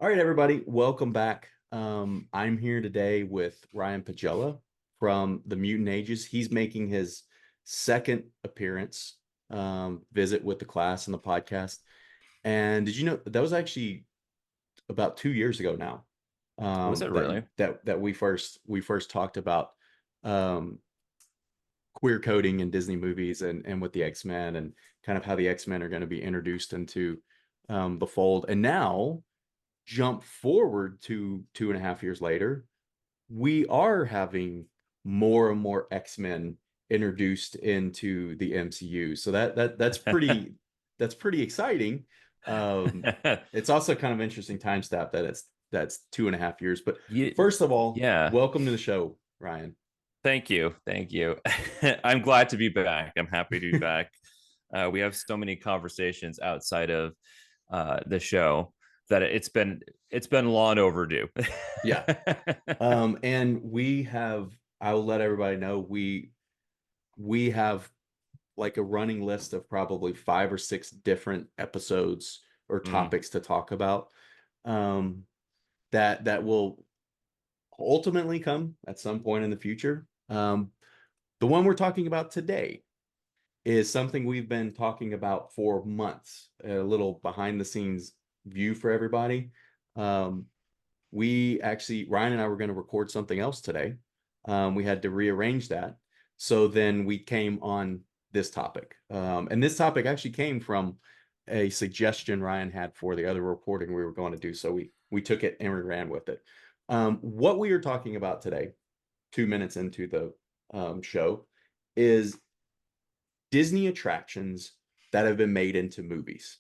All right, everybody, welcome back. I'm here today with Ryan Pagella from the Mutant Ages. He's making his second appearance, visit with the class and the podcast. And did you know that was actually about 2 years ago now? Was it That really? that we first talked about um, queer coding in Disney movies and with the X-Men and kind of how the X-Men are going to be introduced into the fold. And now jump forward to 2.5 years later, we are having more and more X-Men introduced into the MCU. So that's pretty exciting. Um, it's also kind of interesting time stamp that that's 2.5 years. But Yeah, first of all, yeah. welcome to the show, Ryan. Thank you. Thank you. I'm glad to be back. I'm happy to be back. We have so many conversations outside of the show that it's been long overdue. Yeah. And I'll let everybody know we have like a running list of probably 5 or 6 different episodes or Mm, topics to talk about um, that will ultimately come at some point in the future. The one we're talking about today is something we've been talking about for months, a little behind the scenes view for everybody. Um, we actually, Ryan and I were going to record something else today. We had to rearrange that. So then we came on this topic. And this topic actually came from a suggestion Ryan had for the other reporting we were going to do. So we took it and we ran with it. What we are talking about today, 2 minutes into the show, is Disney attractions that have been made into movies.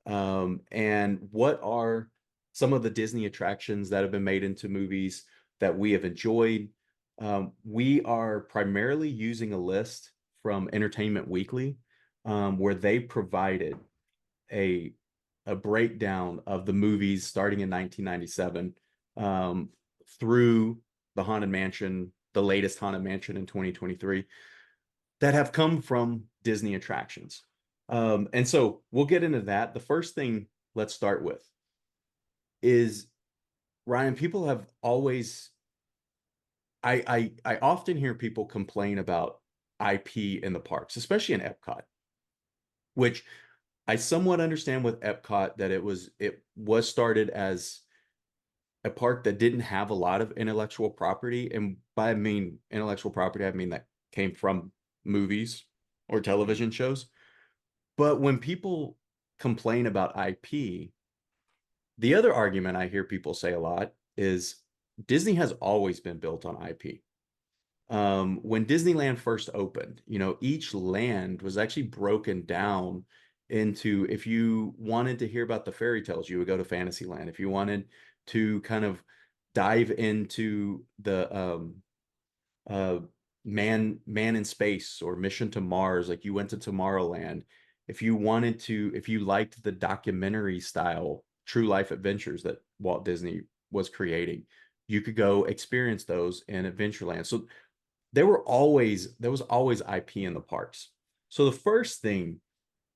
And what are some of the Disney attractions that have been made into movies that we have enjoyed? We are primarily using a list from Entertainment Weekly, where they provided a a breakdown of the movies starting in 1997 um, through the Haunted Mansion, the latest Haunted Mansion in 2023, that have come from Disney attractions. And so we'll get into that. The first thing let's start with is Ryan. People have always, I often hear people complain about IP in the parks, especially in Epcot, which I somewhat understand with Epcot that it was started as a park that didn't have a lot of intellectual property, and by I mean intellectual property, I mean that came from movies or mm. television shows. But when people complain about IP, the other argument I hear people say a lot is Disney has always been built on IP. When Disneyland first opened, each land was actually broken down into, if you wanted to hear about the fairy tales, you would go to Fantasyland. If you wanted to kind of dive into the uh, man in space or mission to Mars, like you went to Tomorrowland. If you liked the documentary style true life adventures that Walt Disney was creating, you could go experience those in Adventureland. So there was always IP in the parks. So the first thing,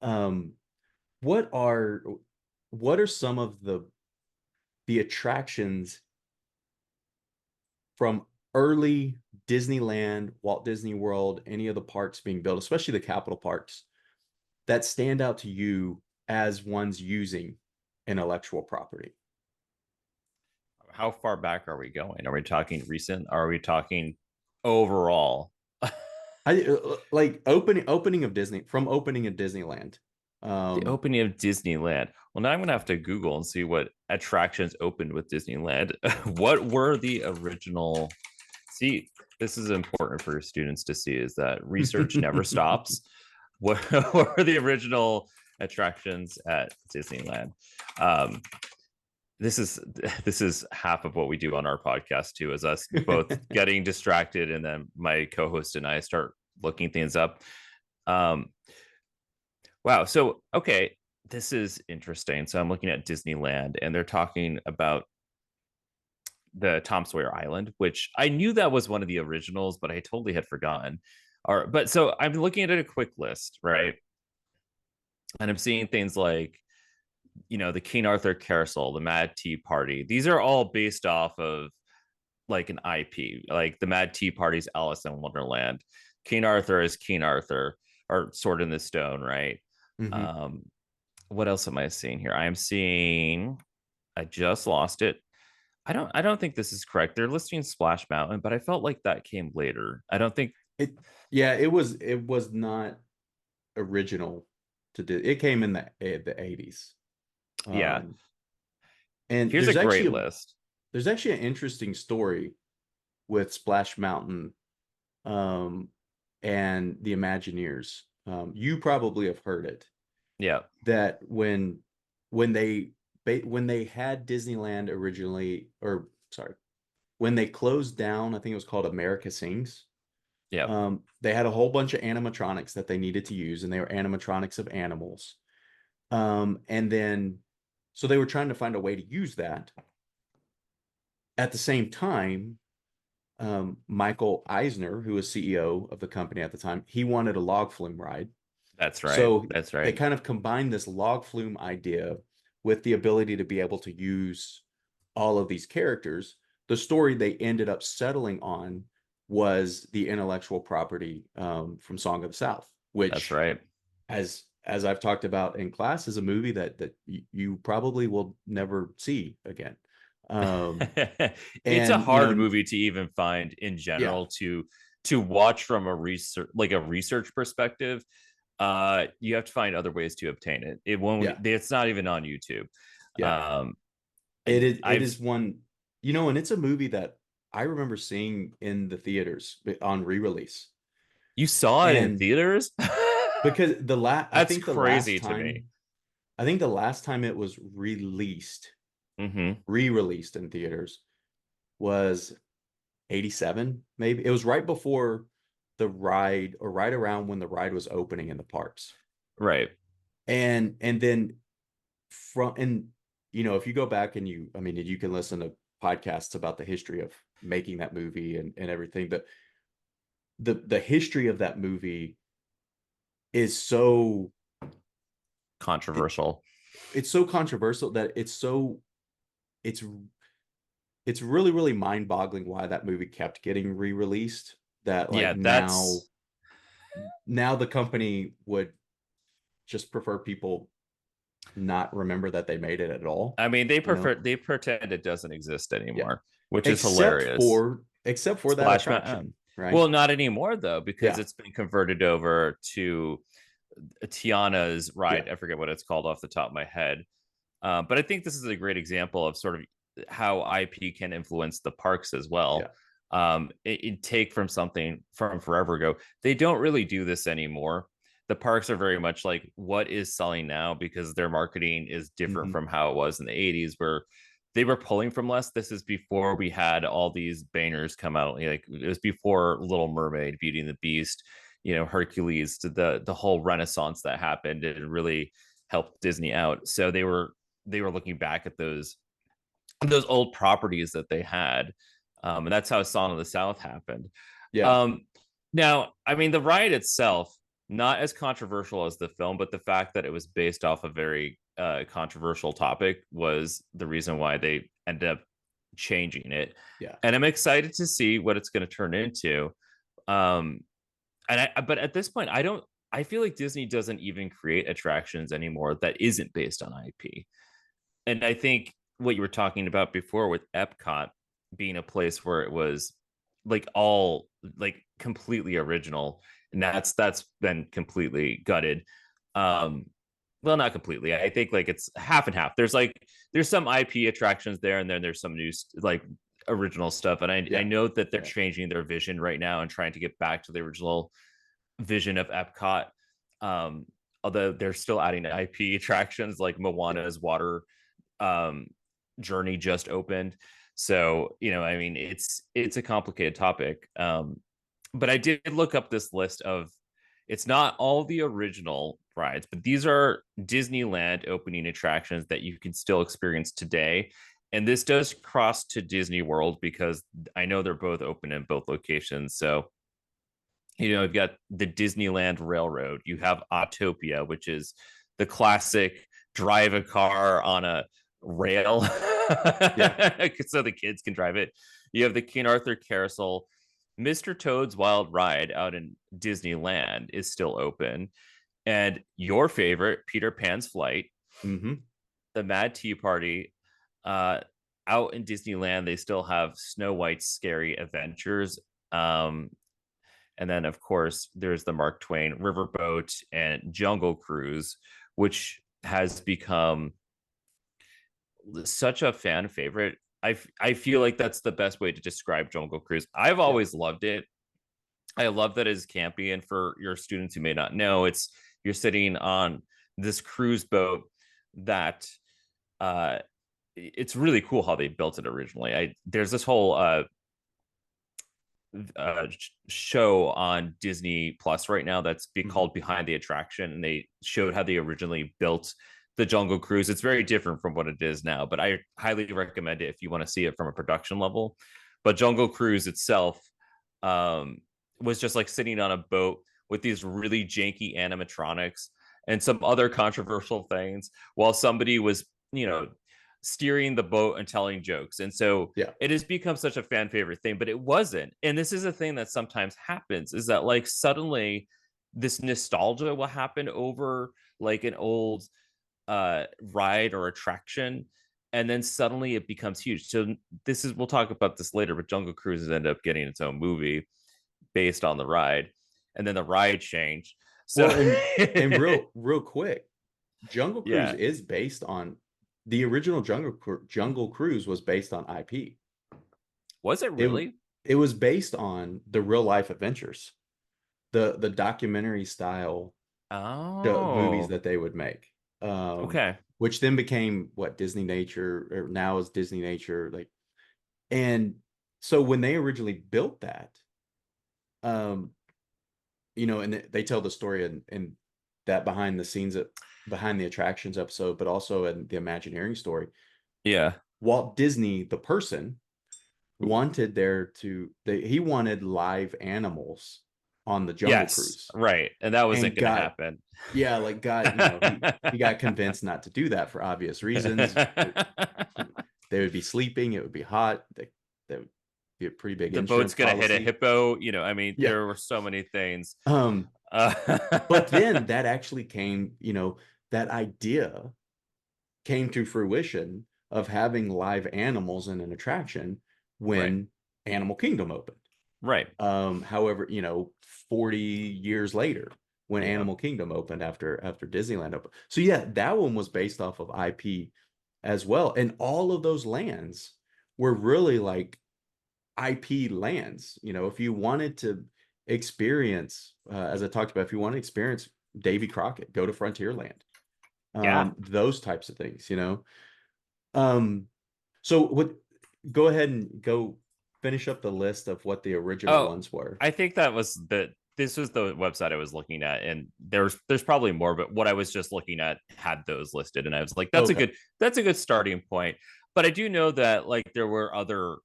um, what are what are some of the attractions from early Disneyland, Walt Disney World, any of the parks being built, especially the capital parks, that stand out to you as ones using intellectual property? How far back are we going? Are we talking recent? Are we talking overall? I like opening of Disney from opening of Disneyland. The Um, opening of Disneyland. Well, now I'm gonna have to Google and see what attractions opened with Disneyland. What were the original? See, this is important for students to see is that research never stops. What were the original attractions at Disneyland? Um, this is this is half of what we do on our podcast too, is us both getting distracted, and then my co-host and I start looking things up. Um, wow. So okay, this is interesting. So I'm looking at Disneyland, and they're talking about the Tom Sawyer Island, which I knew that was one of the originals, but I totally had forgotten. Or, but so I'm looking at a quick list, right? And I'm seeing things like the King Arthur Carousel, the Mad Tea Party. These are all based off of like an IP. Like the Mad Tea Party's Alice in Wonderland. King Arthur is King Arthur, or Sword in the Stone, right? Hmm. Um, what else am I seeing here? I am seeing. I just lost it. I don't think this is correct. They're listing Splash Mountain, but I felt like that came later. I don't think. It, yeah, it was not original to do. It came in the 80s. Yeah. Um, and Here's a great list. there's actually an interesting story with Splash Mountain, um, and the Imagineers. You probably have heard it, Yeah. that when they when they had Disneyland originally, or sorry, when they closed down, I think it was called America Sings. Yeah. They had a whole bunch of animatronics that they needed to use, and they were animatronics of animals. And then so they were trying to find a way to use that. At the same time, Michael Eisner, who was CEO of the company at the time, he wanted a log flume ride. That's right. So That's they right. kind of combined this log flume idea with the ability to be able to use all of these characters. The story they ended up settling on was the intellectual property, from Song of the South, That's which, right. as I've talked about in class, is a movie that you probably will never see again. Um, It's a and hard movie to even find in yeah, general to watch from a research perspective. You have to find other ways to obtain it. It won't. yeah, It's not even on YouTube. yeah. Um, It I've is one, and it's a movie that I remember seeing in the theaters on re-release. You saw it in And theaters. because That's crazy to me. I think the last time it was Hmm. re-released in theaters was 87, maybe. It was right before the ride, or right around when the ride was opening in the parks. Right. And then from and if you go back and I mean, you can listen to podcasts about the history of making that movie and everything, but the history of that movie is so it, Controversial. it's so controversial that it's it's really, really mind-boggling why that movie kept getting re-released. That, like, Yeah, now the company would just prefer people not remember that they made it at all, I mean, you know? they pretend it doesn't exist Yeah. anymore, which is Except hilarious. for that Splash Mountain. attraction, right? Well, not anymore though, because Yeah. it's been converted over to Tiana's Yeah. ride. I forget what it's called off the top of my head. But I think this is a great example of sort of how IP can influence the parks as Yeah. well. It take from something from forever ago. They don't really do this anymore. The parks are very much like what is selling now because their marketing is different Hmm. from how it was in the 80s, where they were pulling from less. This is before we had all these bangers come out. Like it was before Little Mermaid, Beauty and the Beast, Hercules, the whole renaissance that happened. It really helped Disney out. So they were looking back at those old properties that they had, and that's how Song of the South happened. Yeah. Um, Now, I mean, the riot itself not as controversial as the film, but the fact that it was based off a very controversial topic was the reason why they ended up changing it. Yeah. And I'm excited to see what it's going to turn into. Um, but at this point, I feel like Disney doesn't even create attractions anymore that isn't based on IP. And I think what you were talking about before with Epcot being a place where it was like all like completely original, and that's been completely gutted. Um, well, not completely. I think like it's half and half. There's some IP attractions there, and then there's some new like original stuff. And I Yeah. know that they're Yeah. changing their vision right now and trying to get back to the original vision of Epcot. Um, Although they're still adding IP attractions like Yeah. Moana's water um, journey just opened. So, I mean, it's a complicated topic. But I did look up this list of it's not all the original rides, but these are Disneyland opening attractions that you can still experience today. And this does cross to Disney World because I know they're both open in both locations. So you've got the Disneyland Railroad. You have Autopia, which is the classic drive a car on a rail Yeah. so the kids can drive it. You have the King Arthur Carousel. Mr. Toad's Wild Ride out in Disneyland is still open. And your favorite, Peter Pan's Flight, Hmm. the Mad Tea Party, uh, out in Disneyland, they still have Snow White's Scary Adventures. Um, and then, of course, there's the Mark Twain Riverboat and Jungle Cruise, which has become such a fan favorite. I feel like that's the best way to describe Jungle Cruise. I've Yeah. always loved it. I love that it's campy, and for your students who may not know, it's you're sitting on this cruise boat that uh it's really cool how they built it originally. There's this whole show on Disney Plus right now that's Hmm. called Behind the Attraction, and they showed how they originally built the Jungle Cruise. It's very different from what it is now, but I highly recommend it if you want to see it from a production level. But Jungle Cruise itself um, was just like sitting on a boat with these really janky animatronics and some other controversial things while somebody was, steering the boat and telling jokes. And so Yeah. it has become such a fan favorite thing, but it wasn't. And this is a thing that sometimes happens is that like suddenly this nostalgia will happen over like an old ride or attraction, and then suddenly it becomes huge. So this is, we'll talk about this later, but Jungle Cruise has ended up getting its own movie based on the ride, and then the ride changed. So Well, and real quick, Jungle Cruise yeah. is based on the original Jungle Cruise was based on IP. Was it It really? it was based on the real life adventures, the documentary style movies Oh, that they would make. okay. Which then became what Disney Nature, or now is Disney Nature, like. And so when they originally built that, um, and they tell the story in that behind the scenes, behind the attractions episode, but also in the Imagineering story. Yeah. Walt Disney, the person, wanted he wanted live animals on the Jungle Yes, Cruise, right. And that wasn't and going to happen. he got convinced not to do that for obvious reasons. They would be sleeping, it would be hot, that would be a pretty big The boat's insurance going to hit a policy. hippo. I mean, Yeah. there were so many things. Um, Uh, but then that actually came, that idea came to fruition of having live animals in an attraction right, when Animal Kingdom opened. right. However, 40 years later, when Yeah, Animal Kingdom opened after Disneyland opened. So yeah, that one was based off of IP as well. And all of those lands were really like IP lands. If you wanted to experience, as I talked about, if you want to experience Davy Crockett, go to Frontierland. yeah. Those types of things. Um, so what? Go ahead and go finish up the list of what the original Oh, ones were. I think that was the this was the website I was looking at, and there's probably more, but what I was just looking at had those listed, and I was like, Okay. that's a good starting point. But I do know that like there were other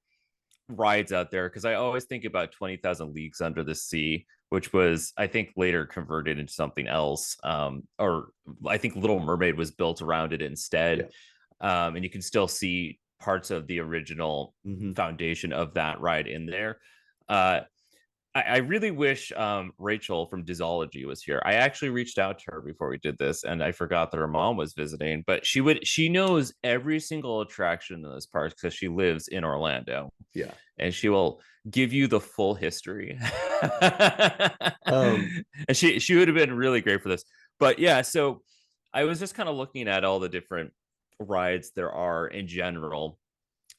rides out there because I always think about 20,000 Leagues Under the Sea, which was I think later converted into something else. Or I think Little Mermaid was built around it instead. Yeah. And you can still see parts of the original Hmm. foundation of that ride in there. Uh, I really wish Rachel from Disology was here. I actually reached out to her before we did this, and I forgot that her mom was visiting. But she knows every single attraction in those parks because she lives in Orlando, Yeah. and she will give you the full history. Um, And she would have been really great for this. But yeah, so I was just kind of looking at all the different rides there are in general,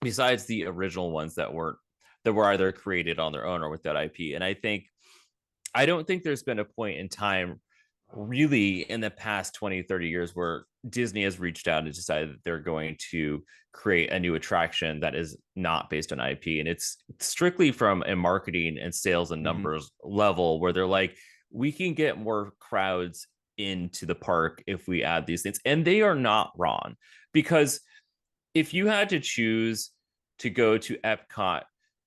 besides the original ones that were either created on their own or with that IP. And I don't think there's been a point in time really in the past 20, 30 years where Disney has reached out and decided that they're going to create a new attraction that is not based on IP. And it's strictly from a marketing and sales and mhm. numbers level where they're like, we can get more crowds into the park if we add these things. And they are not wrong, because if you had to choose to go to Epcot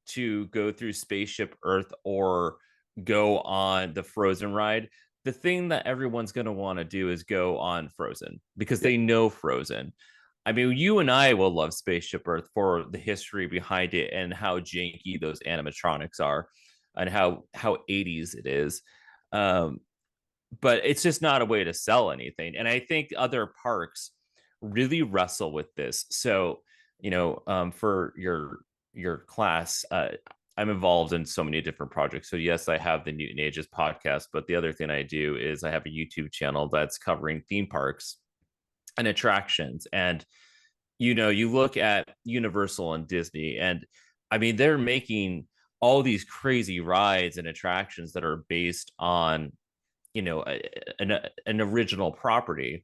to go through Spaceship Earth or go on the Frozen ride, the thing that everyone's going to want to do is go on Frozen because Yeah. they know Frozen. I mean, you and I will love Spaceship Earth for the history behind it and how janky those animatronics are, and how 80s it is. Um, but it's just not a way to sell anything. And I think other parks really wrestle with this. So, for your class, I'm involved in so many different projects. So yes, I have the Mutant Ages podcast, but the other thing I do is I have a YouTube channel that's covering theme parks and attractions. And you look at Universal and Disney, and I mean, they're making all these crazy rides and attractions that are based on an original property.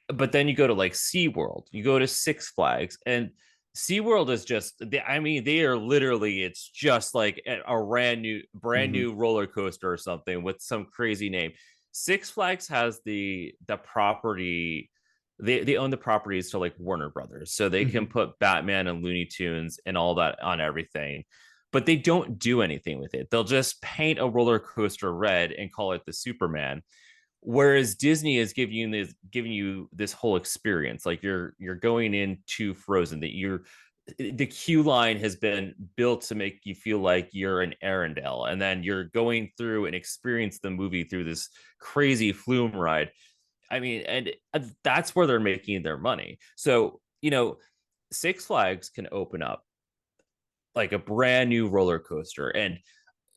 But then you go to like SeaWorld, you go to Six Flags, and SeaWorld is just, I mean, they are literally, it's just like a brand Hmm. new roller coaster or something with some crazy name. Six Flags has the property, they own the properties to like Warner Brothers, so they can Hmm. put Batman and Looney Tunes and all that on everything, but they don't do anything with it. They'll just paint a roller coaster red and call it the Superman. Whereas Disney is giving you this whole experience, like you're going into Frozen, that the queue line has been built to make you feel like you're an Arendelle, and then you're going through and experience the movie through this crazy flume ride. I mean, and that's where they're making their money. So, Six Flags can open up like a brand new roller coaster, and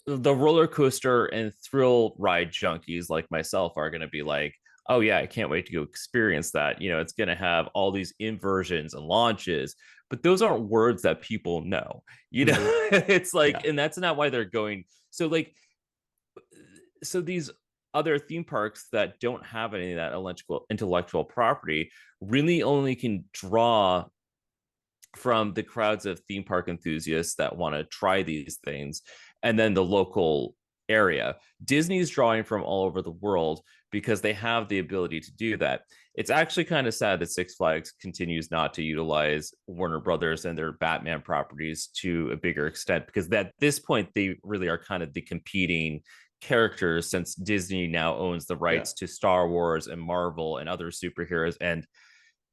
the roller coaster and thrill ride junkies like myself are going to be like, oh yeah, I can't wait to go experience that. It's going to have all these inversions and launches, but those aren't words that people know. Hmm. It's like, Yeah. and that's not why they're going. So like, so these other theme parks that don't have any of that intellectual property really only can draw from the crowds of theme park enthusiasts that want to try these things, and then the local area. Disney's drawing from all over the world because they have the ability to do that. It's actually kind of sad that Six Flags continues not to utilize Warner Brothers and their Batman properties to a bigger extent, because at this point they really are kind of the competing characters, since Disney now owns the Yeah. rights to Star Wars and Marvel and other superheroes. And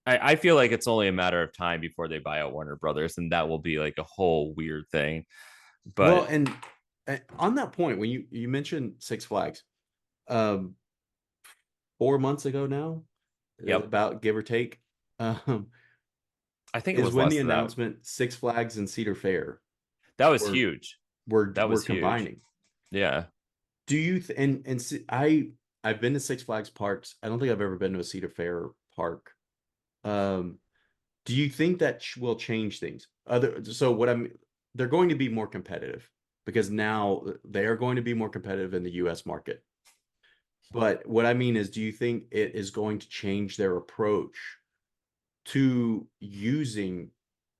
I feel like it's only a matter of time before they buy out Warner Brothers, and that will be like a whole weird thing. Well, But and on that point, when you mentioned Six Flags, um, 4 months ago now, yep, about give or take, um, I think it is was when the less than that. announcement Six Flags and Cedar Fair That was were huge. were That were was huge. combining. Yeah. Do you I've been to Six Flags parks. I don't think I've ever been to a Cedar Fair park. Um, do you think that will change things? They're going to be more competitive because now they are going to be more competitive in the US market. But what I mean is, do you think it is going to change their approach to using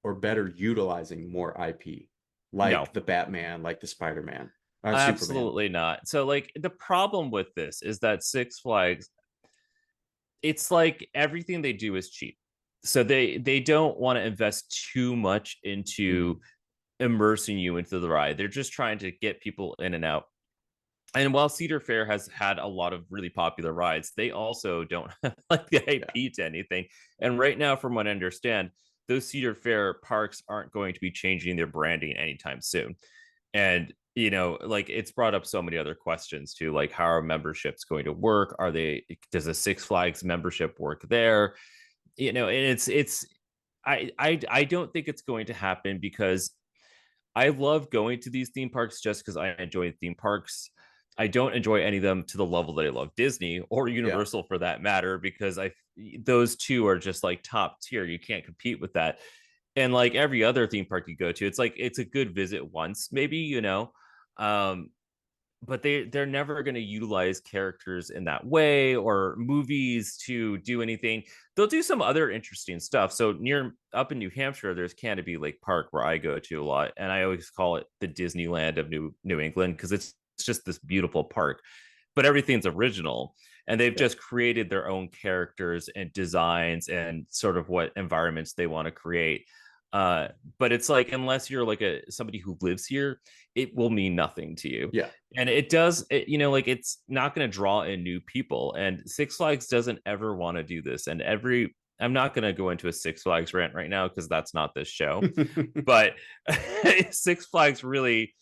or better utilizing more IP, No, like the Batman, like the Spider-Man, or Superman? absolutely not. So like the problem with this is that Six Flags, it's like everything they do is cheap. So they don't want to invest too much Mhm. into immersing you into the ride. They're just trying to get people in and out. And while Cedar Fair has had a lot of really popular rides, they also don't have like the Yeah. IP to anything. And right now, from what I understand, those Cedar Fair parks aren't going to be changing their branding anytime soon. And like it's brought up so many other questions too, like how are memberships going to work? Does a Six Flags membership work there? And it's I don't think it's going to happen, because I love going to these theme parks just because I enjoy theme parks. I don't enjoy any of them to the level that I love Disney or Yeah. Universal for that matter, because those two are just like top tier. You can't compete with that. And like every other theme park you go to, it's like it's a good visit once, maybe, Um, but they're never going to utilize characters in that way or movies to do anything. They'll do some other interesting stuff. So near up in New Hampshire, there's Canopy Lake Park, where I go to a lot, and I always call it the Disneyland of New England, because it's just this beautiful park, but everything's original, and they've Yeah. just created their own characters and designs and sort of what environments they want to create. uh but it's like, unless you're like a somebody who lives here, it will mean nothing to you. Yeah. And it does it, like, it's not going to draw in new people, and Six Flags doesn't ever want to do this. And I'm not going to go into a Six Flags rant right now because that's not this show, but Six Flags really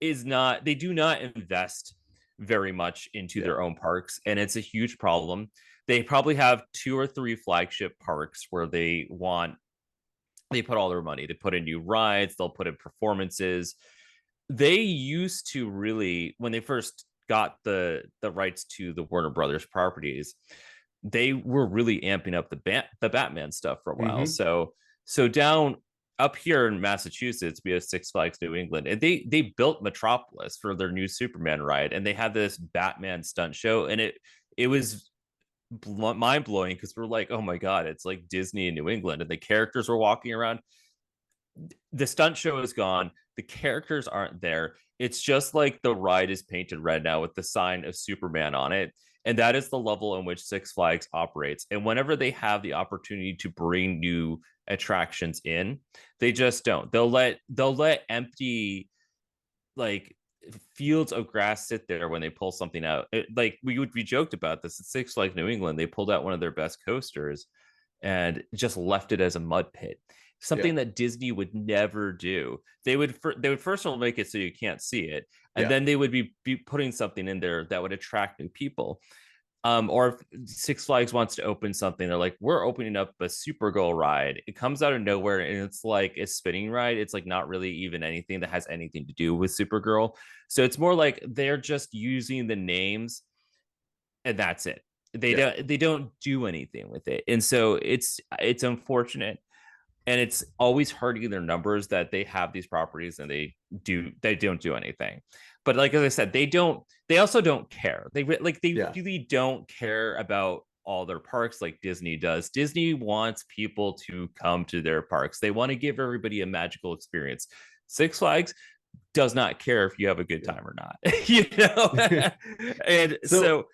is not, they do not invest very much into Yeah. their own parks, and it's a huge problem. They probably have two or three flagship parks where they put all their money. They put in new rides, they'll put in performances. They used to really, when they first got the rights to the Warner Brothers properties, they were really amping up the Batman stuff for a while. Hmm. So down up here in Massachusetts, we have Six Flags New England, and they built Metropolis for their new Superman ride, and they had this Batman stunt show, and it was mind blowing because we're like, oh my god, it's like Disney in New England, and the characters were walking around. The stunt show is gone. The characters aren't there. It's just like the ride is painted red now with the sign of Superman on it. And that is the level in which Six Flags operates. And whenever they have the opportunity to bring new attractions in, they just don't. They'll let empty, like, fields of grass sit there when they pull something out. Like, we joked about this at Six Flags New England. They pulled out one of their best coasters and just left it as a mud pit. Yeah. Something that Disney would never do. They would first of all make it so you can't see it, and Yeah. then they would be putting something in there that would attract new people. Or if Six Flags wants to open something, they're like, we're opening up a Supergirl ride. It comes out of nowhere and it's like a spinning ride. It's like not really even anything that has anything to do with Supergirl. So it's more like they're just using the names and that's it. Yeah. They don't do anything with it. And so it's unfortunate, and it's always hurting their numbers that they have these properties and they don't do anything. But like, as I said, they also don't care. They Yeah. really don't care about all their parks like Disney does. Disney wants people to come to their parks. They want to give everybody a magical experience. Six Flags does not care if you have a good Yeah. time or not. you know And So, so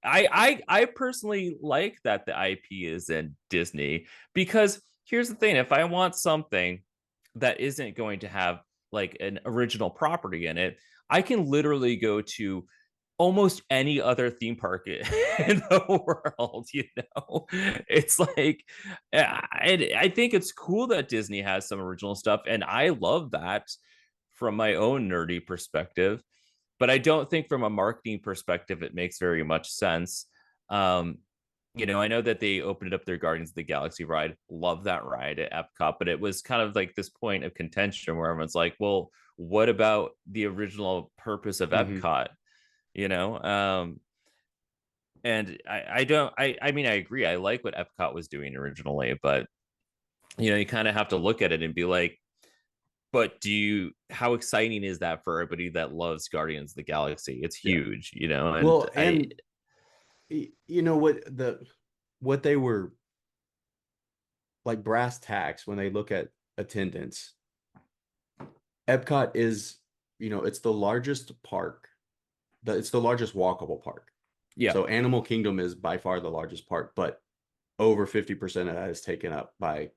I personally like that the IP is in Disney, because here's the thing: if I want something that isn't going to have like an original property in it, I can literally go to almost any other theme park in the world. It's like, I think it's cool that Disney has some original stuff, and I love that from my own nerdy perspective. But I don't think from a marketing perspective it makes very much sense. Um, I know that they opened up their Guardians of the Galaxy ride. Love that ride at Epcot, but it was kind of like this point of contention where everyone's like, well, what about the original purpose of mhm. Epcot? You know? And I don't, I mean, I agree. I like what Epcot was doing originally, but you kind of have to look at it and be like, but how exciting is that for everybody that loves Guardians of the Galaxy? It's Yeah. huge, and Well, and you know what they were like brass tacks when they look at attendance. Epcot is, it's the largest park. It's the largest walkable park. yeah, So Animal Kingdom is by far the largest park, but over 50% of that is taken up by,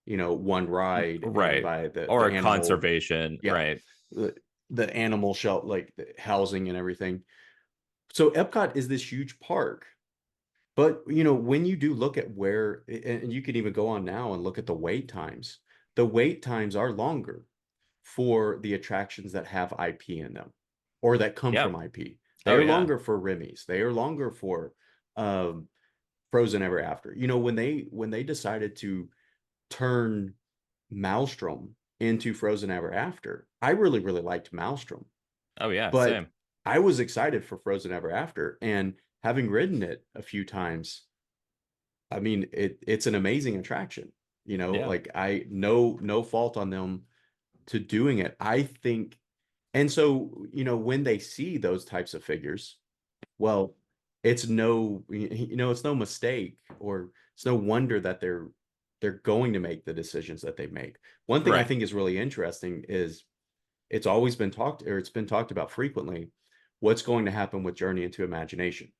one ride and right. by the Or animal, conservation, yeah, right? the animal shelter, like the housing and everything. So Epcot is this huge park. But when you do look at where, and you can even go on now and look at the wait times. The wait times are longer for the attractions that have IP in them or that come Yeah. from IP. They Oh are yeah. longer for Remy's. They are longer for um, Frozen Ever After. When they decided to turn Maelstrom into Frozen Ever After, I really, really liked Maelstrom, Oh yeah. but Same. I was excited for Frozen Ever After. And having ridden it a few times, I mean, it's an amazing attraction. Yeah. Like I no fault on them to doing it. I think, and so when they see those types of figures, well, it's no mistake, or it's no wonder that they're going to make the decisions that they make. One thing I Right. think is really interesting is it's been talked about frequently, what's going to happen with Journey into Imagination.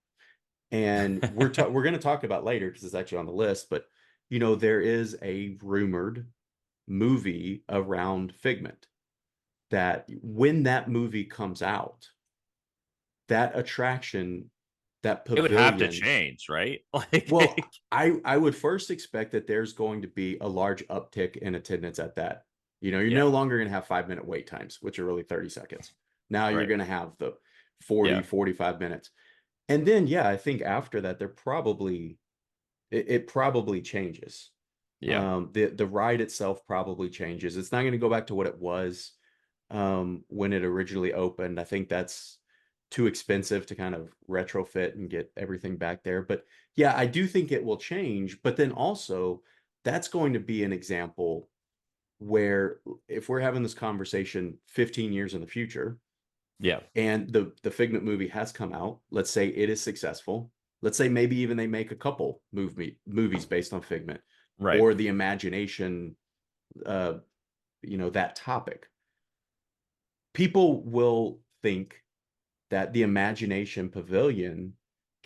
And we're going to talk about later because it's actually on the list, but there is a rumored movie around Figment, that when that movie comes out, that attraction, that It would have to pavilion. change, right? Like, Well, I would first expect that there's going to be a large uptick in attendance at that. You're yeah, no longer going to have 5 minute wait times, which are really 30 seconds. Now you're right. going to have the 40, Yeah, 45 minutes. And then, yeah, I think after that, it probably changes. yeah, The ride itself probably changes. It's not going to go back to what it was when it originally opened. I think that's too expensive to kind of retrofit and get everything back there. But yeah, I do think it will change. But then also, that's going to be an example where if we're having this conversation 15 years in the future yeah, and the Figment movie has come out, let's say it is successful. Let's say maybe even they make a couple movies based on Figment right, or the imagination, uh, that topic. People will think that the Imagination Pavilion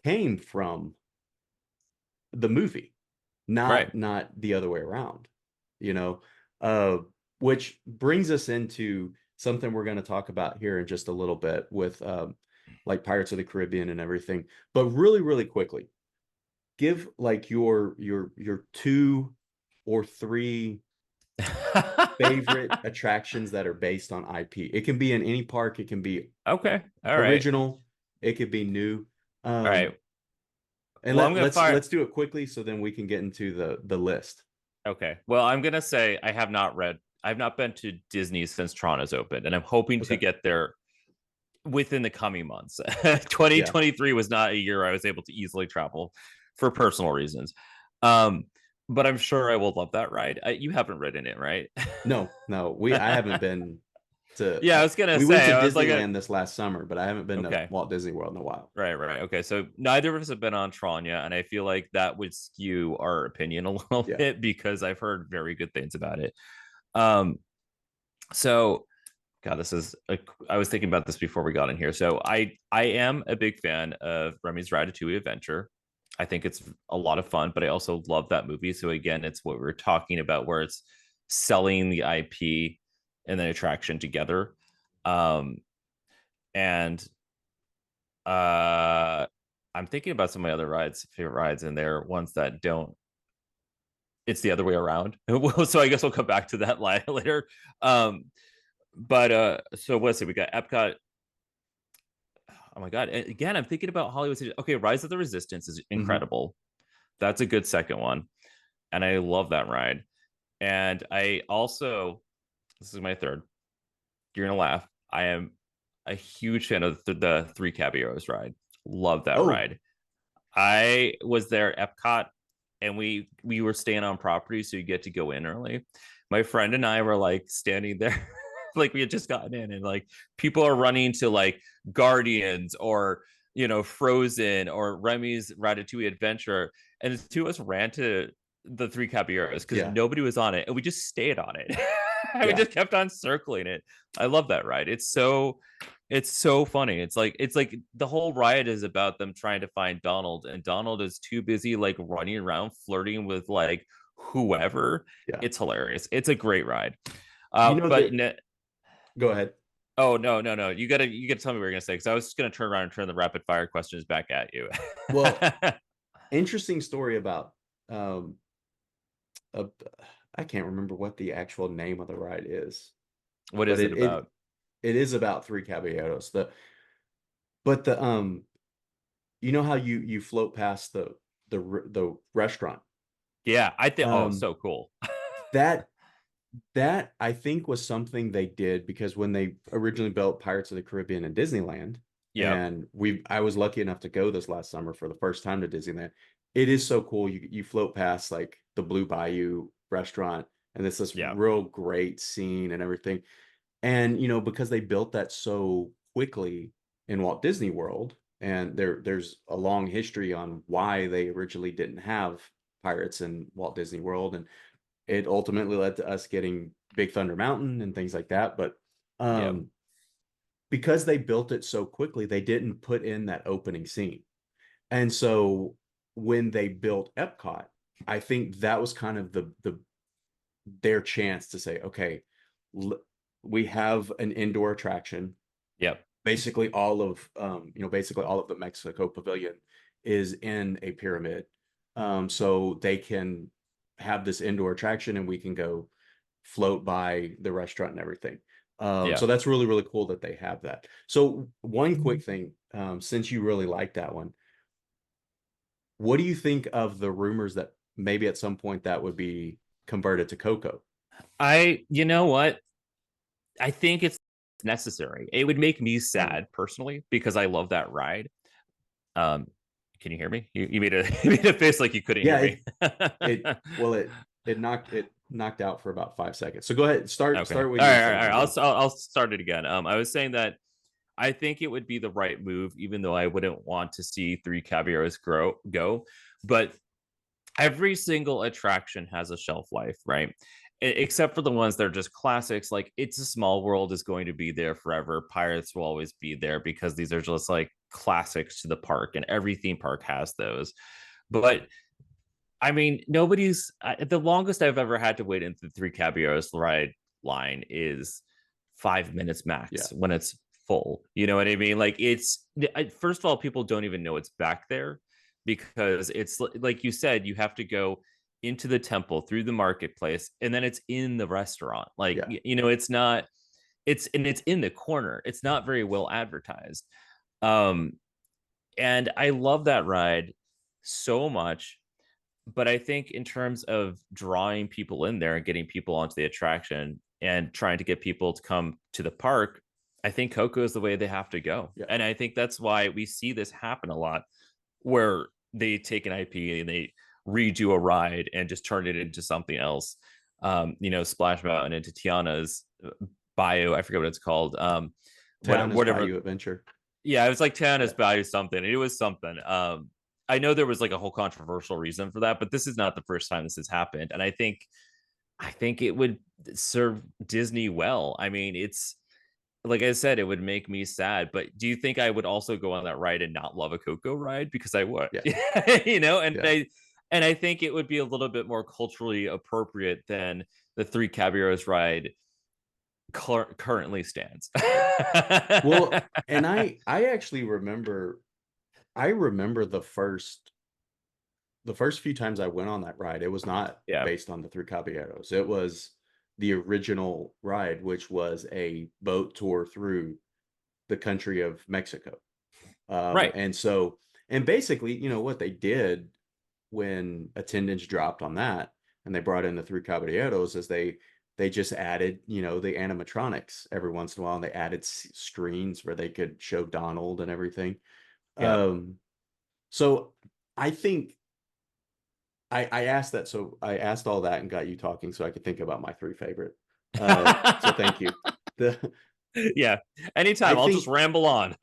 came from the movie, right. not the other way around, you know, uh, which brings us into something we're going to talk about here in just a little bit with like Pirates of the Caribbean and everything. But really, really quickly, give like your two or three favorite attractions that are based on IP. It can be in any park, it can be Okay. All right. original, it could be new. All Um, right. and Well, I'm let gonna let's fire. let's do it quickly so then we can get into the list. Okay. Well, I'm gonna say I have not read. I've not been to Disney since Toronto's opened, and I'm hoping to Okay. get there within the coming months. Yeah. 2023 was not a year I was able to easily travel for personal reasons. Um, but I'm sure I will love that ride. You haven't ridden it, right? No, no. I haven't been to Yeah, I was gonna we went say. to I was like, Disneyland this last summer, but I haven't been to okay, Walt Disney World in a while. right, right, okay. So neither of us have been on Tron yet, and I feel like that would skew our opinion a little Yeah. bit because I've heard very good things about it. Um, so God, I was thinking about this before we got in here. So I am a big fan of Remy's Ratatouille Adventure. I think it's a lot of fun, but I also love that movie. So again, it's what we are talking about, where it's selling the IP and the attraction together. Um, and I'm thinking about some of my other favorite rides, and they're ones that don't. It's the other way around. So I guess we'll come back to that later. Um, but so let's see. We got Epcot. Oh my god! Again, I'm thinking about Hollywood City. Okay, Rise of the Resistance is Hmm. incredible. That's a good second one, and I love that ride. And I also, this is my third. You're gonna laugh. I am a huge fan of the Three Caballeros ride. Love that Oh, ride. I was there at Epcot, and we were staying on property, so you get to go in early. My friend and I were like standing there, like we had just gotten in, and like people are running to like Guardians or Frozen or Remy's Ratatouille Adventure, and the two of us ran to the Three Caballeros because yeah. nobody was on it, and we just stayed on it. We Yeah. just kept on circling it. I love that ride. It's so funny. It's like the whole riot is about them trying to find Donald, and Donald is too busy like running around flirting with like whoever. Yeah. It's hilarious. It's a great ride. You know But that Go ahead. oh no, no, no. You gotta tell me what you're gonna say, because I was just gonna turn around and turn the rapid fire questions back at you. Well, interesting story about um uh, I can't remember what the actual name of the ride is, What but is it it about? it is about Three Caballeros. But you know how you float past the restaurant. Yeah, I think. Oh, Um so cool. that that I think was something they did because when they originally built Pirates of the Caribbean in Disneyland, Yep, and I was lucky enough to go this last summer for the first time to Disneyland. It is so cool. You float past like the Blue Bayou restaurant, and it's this yeah, real great scene and everything. And because they built that so quickly in Walt Disney World, and there's a long history on why they originally didn't have pirates in Walt Disney World, and it ultimately led to us getting Big Thunder Mountain and things like that. But yep, because they built it so quickly, they didn't put in that opening scene. And so when they built Epcot, I think that was kind of the their chance to say, okay, we have an indoor attraction. Yep. Basically all of basically all of the Mexico Pavilion is in a pyramid. So they can have this indoor attraction and we can go float by the restaurant and everything. Yeah. So that's really, really cool that they have that. So one quick thing, since you really like that one, what do you think of the rumors that maybe at some point that would be converted to Coco? You know what? I think it's necessary. It would make me Mm. sad personally because I love that ride. Um, can you hear me? You made a you made a face like you couldn't Yeah, hear me. it knocked out for about 5 seconds. So go ahead, Okay. start what All you were right. All saying right. again. I'll start it again. I was saying that I think it would be the right move, even though I wouldn't want to see Three Caballeros go. But every single attraction has a shelf life, right? Except for the ones that are just classics. Like It's a Small World is going to be there forever. Pirates will always be there because these are just like classics to the park, and every theme park has those. But I mean, the longest I've ever had to wait into the Three Caballeros ride line is 5 minutes Yeah, max when it's full. You know what I mean? Like first of all, people don't even know it's back there because it's like you said, you have to go into the temple through the marketplace and then it's in the restaurant. Like, yeah. it's not, it's in the corner. It's not very well advertised. Um, and I love that ride so much, but I think in terms of drawing people in there and getting people onto the attraction and trying to get people to come to the park, I think Coco is the way they have to go. Yeah. And I think that's why we see this happen a lot where they take an IP and they redo a ride and just turn it into something else. Splash Mountain into Tiana's Bio, I forget what it's called. Tiana's Whatever. Bayou Adventure. Yeah, it was like Yeah. Tiana's Bio something. It was something. I know there was like a whole controversial reason for that, but this is not the first time this has happened. And I think it would serve Disney well. I mean, it's like I said, it would make me sad. But do you think I would also go on that ride and not love a Coco ride? Because I would, Yeah. and Yeah. I think it would be a little bit more culturally appropriate than the Three Caballeros ride currently stands. Well, and I actually remember the first few times I went on that ride, it was not Yeah. based on the Three Caballeros. It was the original ride, which was a boat tour through the country of Mexico. Right. And so, and basically, what they did when attendance dropped on that and they brought in the Three Caballeros is they just added, the animatronics every once in a while, and they added screens where they could show Donald and everything. Yeah. So I think I asked that. So I asked all that and got you talking so I could think about my three favorite. So thank you. The Yeah. I Anytime, I'll just think ramble on.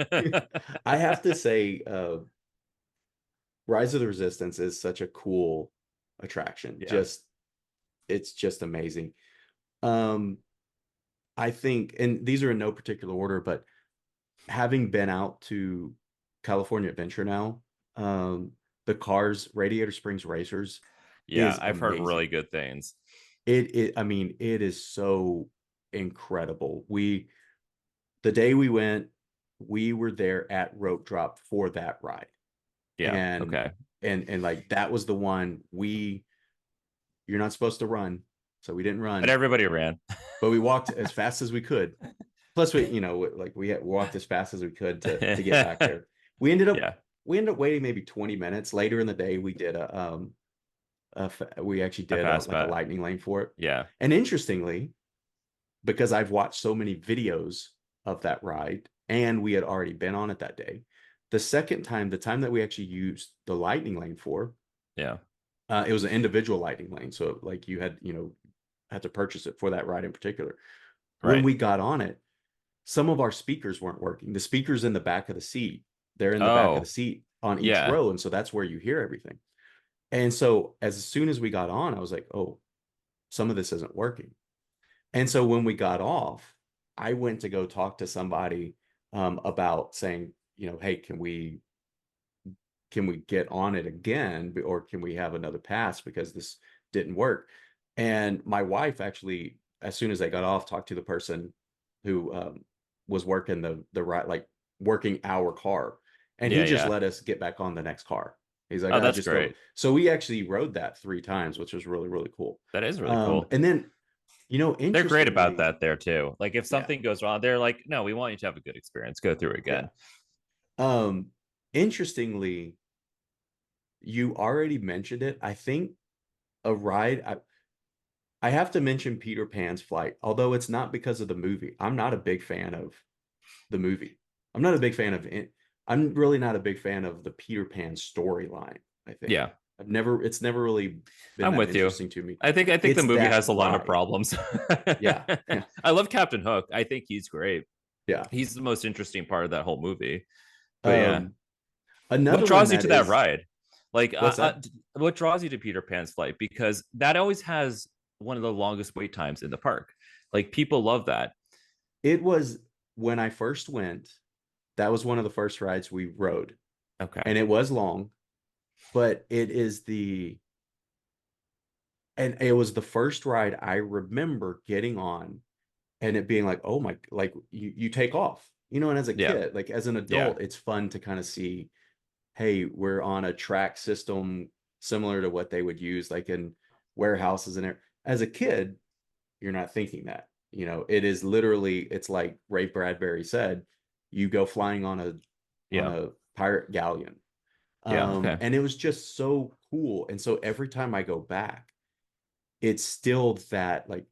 I have to say, Rise of the Resistance is such a cool attraction. Yeah. It's just amazing. Um, I think, and these are in no particular order, but having been out to California Adventure now, the Cars Radiator Springs Racers Yeah. is I've heard amazing. really good things. I mean, it is so incredible. The day we went, we were there at Rope Drop for that ride. Yeah. And Okay. and like that was the one you're not supposed to run, so we didn't But run, everybody ran. but we walked as fast as we could. Plus we, like we had walked as fast as we could to get back there. We ended up Yeah. we ended up waiting maybe 20 minutes. Later in the day we did we actually I did passed like a by. lightning lane for it. Yeah. And interestingly, because I've watched so many videos of that ride and we had already been on it that day, the time that we actually used the lightning lane for, Yeah. it was an individual lightning lane. So like you had, had to purchase it for that ride in particular. When Right. we got on it, some of our speakers weren't working. The speakers in the back of the seat, they're in the back of the Oh, seat on each yeah. row. And so that's where you hear everything. And so as soon as we got on, I was like, oh, some of this isn't working. And so when we got off, I went to go talk to somebody about saying, hey, can we get on it again, or can we have another pass because this didn't work? And my wife actually, as soon as I got off, talked to the person who was working the right, like working our car, and he Yeah, just yeah. let us get back on the next car. He's like, Oh, I that's just go. great. So we actually rode that 3 times, which was really, really cool. That is really cool. And then, They're great about interestingly, that there too. Like if yeah, something goes wrong, they're like, no, we want you to have a good experience. Go through it yeah. again. Um, interestingly, you already mentioned it. I think a ride. I have to mention Peter Pan's flight, although it's not because of the movie. I'm not a big fan of the movie. I'm not a big fan of it. I'm really not a big fan of the Peter Pan storyline, I think. Yeah, It's never really been I'm that with you. interesting to me. I think the It's movie that has a lot of ride. problems. Yeah. Yeah. I love Captain Hook. I think he's great. Yeah. He's the most interesting part of that whole movie. But yeah, Um, what another one draws you that to that is ride? Like, what's that? what draws you to Peter Pan's flight? Because that always has one of the longest wait times in the park. Like, people love that. It was when I first went, that was one of the first rides we rode. Okay. And it was long, but it was the first ride I remember getting on and it being like, oh my, like you take off, and as a Yeah. kid, like as an Yeah. adult, it's fun to kind of see, hey, we're on a track system similar to what they would use like in warehouses and there. As a kid, you're not thinking that. It is literally, it's like Ray Bradbury said, you go flying on a Yeah. pirate galleon. Yeah. Okay. And it was just so cool. And so every time I go back, it's still that like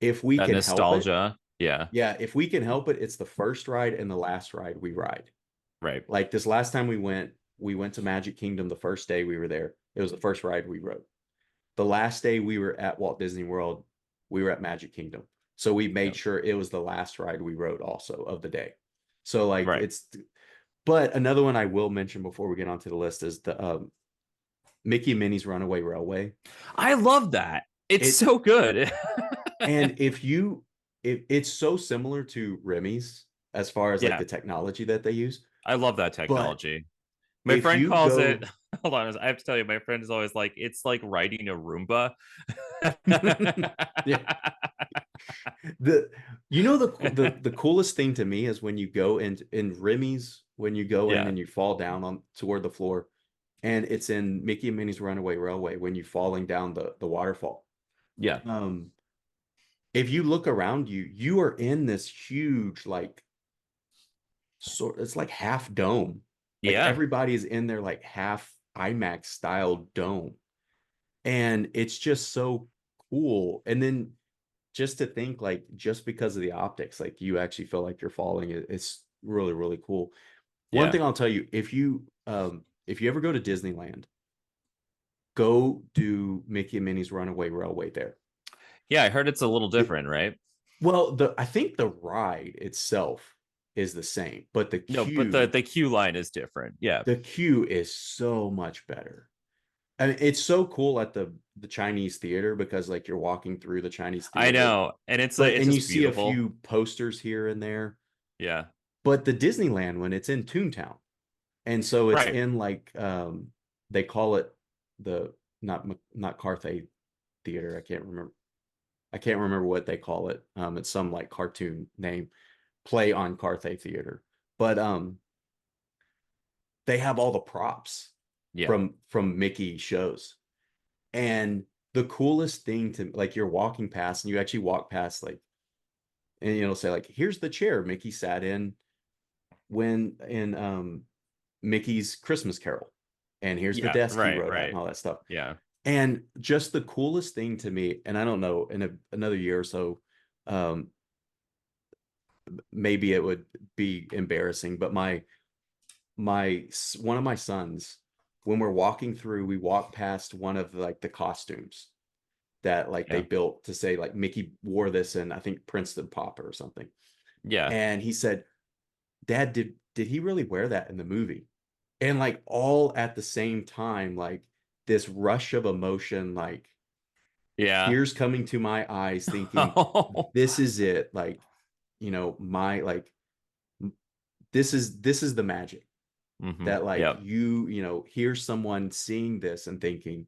if we That can help it, nostalgia. Yeah. yeah, if we can help it, it's the first ride and the last ride we ride. Right. Like this last time we went to Magic Kingdom the first day we were there. It was the first ride we rode. The last day we were at Walt Disney World, we were at Magic Kingdom. So we Yeah. made sure it was the last ride we rode also of the day. So like Right. but another one I will mention before we get onto the list is the Mickey and Minnie's Runaway Railway. I love that. It's It so good. and if it's so similar to Remy's as far as like Yeah. the technology that they use, I love that but technology. My if friend you calls it, go hold on, I have to tell you, my friend is always like, it's like riding a Roomba. yeah, the the coolest thing to me is when you go in Remy's, when you go in Yeah. and you fall down on toward the floor, and it's in Mickey and Minnie's Runaway Railway when you're falling down the waterfall. Yeah. um if you look around you, you are in this huge like sort, it's like half dome. Like Yeah. everybody's in their like half IMAX style dome. And it's just so cool. And then just to think like just because of the optics, like you actually feel like you're falling, it's really, really cool. One Yeah. thing I'll tell you, if you ever go to Disneyland, go do Mickey and Minnie's Runaway Railway there. Yeah. I heard it's a little It different, right? well, the I think the ride itself is the same, but the No, but the queue, the queue line is different. Yeah. the queue is so much better. I mean, it's so cool at the Chinese theater because like you're walking through the Chinese I theater, know. And it's like but it's and you just see a beautiful. few posters here and there. Yeah. But the Disneyland one, it's in Toontown, and so it's Right. in like they call it the not Carthay Theater. I can't remember what they call it. It's some like cartoon name, play on Carthay Theater, but they have all the props Yeah. from Mickey shows. And the coolest thing to like you're walking past and you actually walk past like and say like here's the chair Mickey sat in when in Mickey's Christmas Carol. And here's the Yeah. desk he Right. wrote at and Right. all that stuff. Yeah. And just the coolest thing to me, and I don't know, in another year or so, um, maybe it would be embarrassing, but one of my sons, when we're walking through, we walk past one of like the costumes that like they Yeah. built to say like Mickey wore this in I think Princeton Pop or something. Yeah. And he said, Dad, did he really wear that in the movie? And like all at the same time, like this rush of emotion, like Yeah. tears coming to my eyes, thinking, this is it. Like, my like this is the magic Hmm. that like Yep. here's someone seeing this and thinking,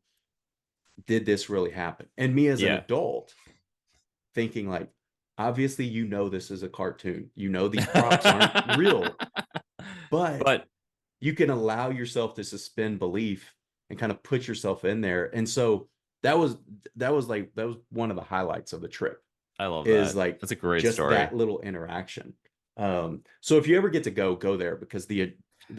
did this really happen? And me as an Yeah. adult thinking like, obviously, this is a cartoon. These props aren't real, but But you can allow yourself to suspend belief and kind of put yourself in there. And so that was that was one of the highlights of the trip I love is that. like That's a great just that story. little interaction. So if you ever get to go there because the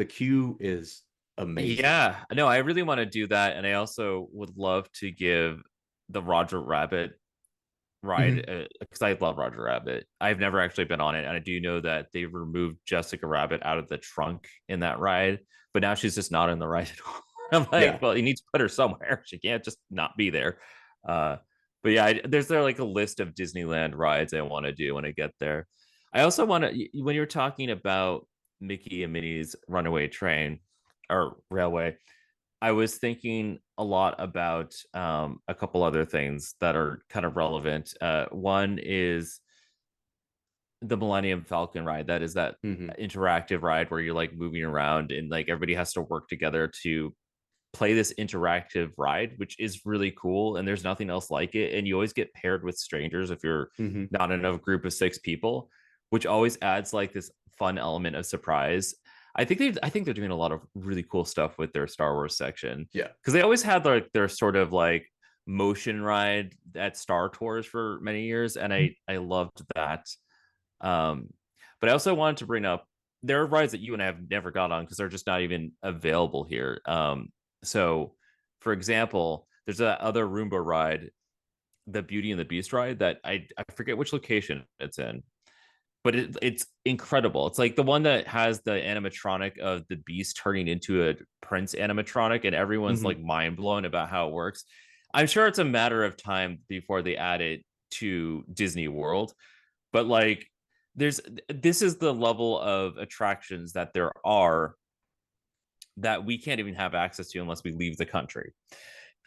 queue is amazing. Yeah, no, I really want to do that. And I also would love to give the Roger Rabbit ride Mhm. because I love Roger Rabbit. I've never actually been on it, and I do know that they removed Jessica Rabbit out of the trunk in that ride, but now she's just not in the ride at all. I'm like, Yeah. well, you need to put her somewhere. She can't just not be there. Uh, but yeah, there's there like a list of Disneyland rides I want to do when I get there. I also want to when you're talking about Mickey and Minnie's Runaway Train or Railway. I was thinking a lot about a couple other things that are kind of relevant. One is the Millennium Falcon ride. That is that Hmm. interactive ride where you're like moving around and like everybody has to work together to play this interactive ride, which is really cool. And there's nothing else like it. And you always get paired with strangers if you're Hmm. not in a group of six people, which always adds like this fun element of surprise. I think they're doing a lot of really cool stuff with their Star Wars section Yeah. because they always had like their sort of like motion ride at Star Tours for many years, and I loved that. Um, but I also wanted to bring up there are rides that you and I have never got on because they're just not even available here. So, for example, there's that other Roomba ride, the Beauty and the Beast ride that I forget which location it's in, but it's incredible. It's like the one that has the animatronic of the Beast turning into a Prince animatronic, and everyone's like Hmm. mind blown about how it works. I'm sure it's a matter of time before they add it to Disney World, but like there's this is the level of attractions that there are that we can't even have access to unless we leave the country.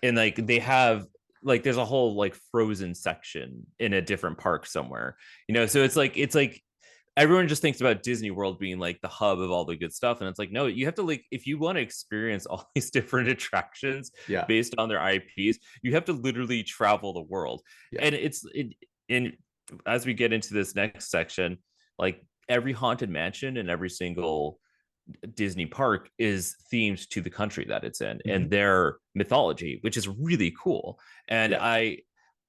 And like they have like there's a whole like frozen section in a different park somewhere. So it's like everyone just thinks about Disney World being like the hub of all the good stuff, and it's like no, you have to like if you want to experience all these different attractions Yeah. based on their IPs, you have to literally travel the world. Yeah. And in as we get into this next section, like every haunted mansion and every single Disney park is themed to the country that it's in and Hmm. their mythology, which is really cool. And Yeah.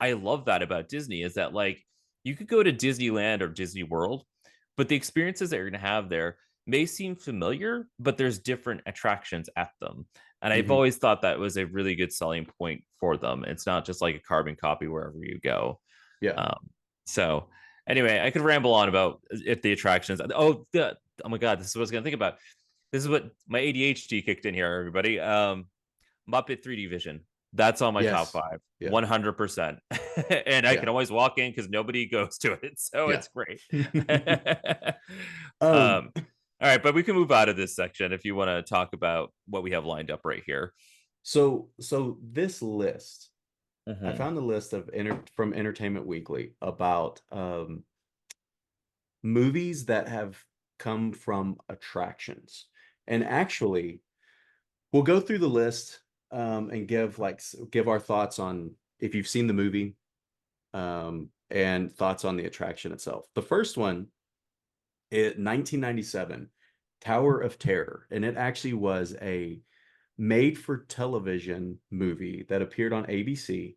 I love that about Disney is that like you could go to Disneyland or Disney World, but the experiences that you're going to have there may seem familiar, but there's different attractions at them. And I've Hmm. always thought that was a really good selling point for them. It's not just like a carbon copy wherever you go. Yeah. Um, so anyway, I could ramble on about if the attractions. Oh my god, this is what I was gonna think about. This is what my ADHD kicked in here, everybody. Muppet 3D Vision. That's on my top Yes. five, Yeah. 100%. And I Yeah. can always walk in because nobody goes to it, so Yeah. it's great. um, All right, but we can move out of this section if you want to talk about what we have lined up right here. so this list, I Mhm. found a list of from Entertainment Weekly about movies that have come from attractions. And actually, we'll go through the list and give our thoughts on if you've seen the movie and thoughts on the attraction itself. The first one, 1997, Tower of Terror, and it actually was a made for television movie that appeared on ABC,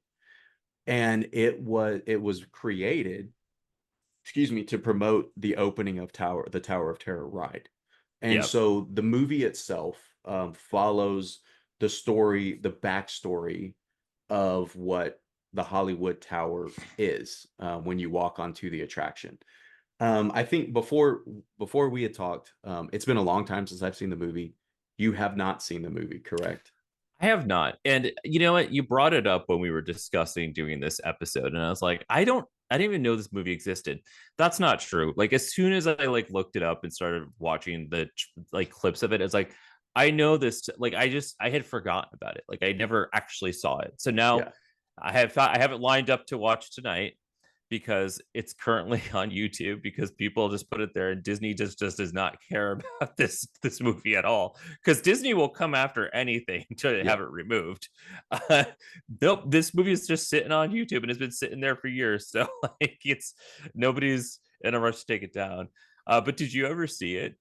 and it was created, excuse me, to promote the opening of the Tower of Terror ride. And Yep. so the movie itself follows the backstory of what the Hollywood Tower is when you walk onto the attraction. I think before we had talked, it's been a long time since I've seen the movie. You have not seen the movie, correct? I have not. And you know what? You brought it up when we were discussing doing this episode. And I was like, I didn't even know this movie existed. That's not true. Like as soon as I like looked it up and started watching the like clips of it, it's like, I know this, like, I had forgotten about it. Like I never actually saw it. So now Yeah. I have it lined up to watch tonight. because it's currently on YouTube because people just put it there, and Disney just does not care about this movie at all, because Disney will come after anything to have Yeah. it removed. Uh, nope, this movie is just sitting on YouTube and has been sitting there for years. So like it's nobody's in a rush to take it down. But did you ever see it?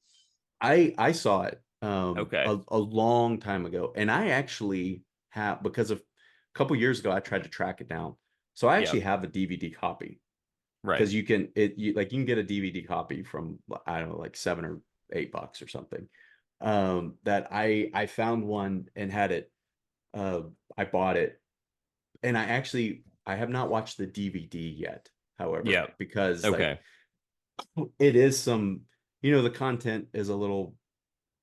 I saw it Okay. a long time ago, and I actually have, because of a couple years ago I tried to track it down. So I actually Yep. have a DVD copy, Right. because you can get a DVD copy from, I don't know, like $7 or $8 or something. That I found one and had it. Uh, I bought it, and I have not watched the DVD yet, however, Yep. because like Okay. it is some, the content is a little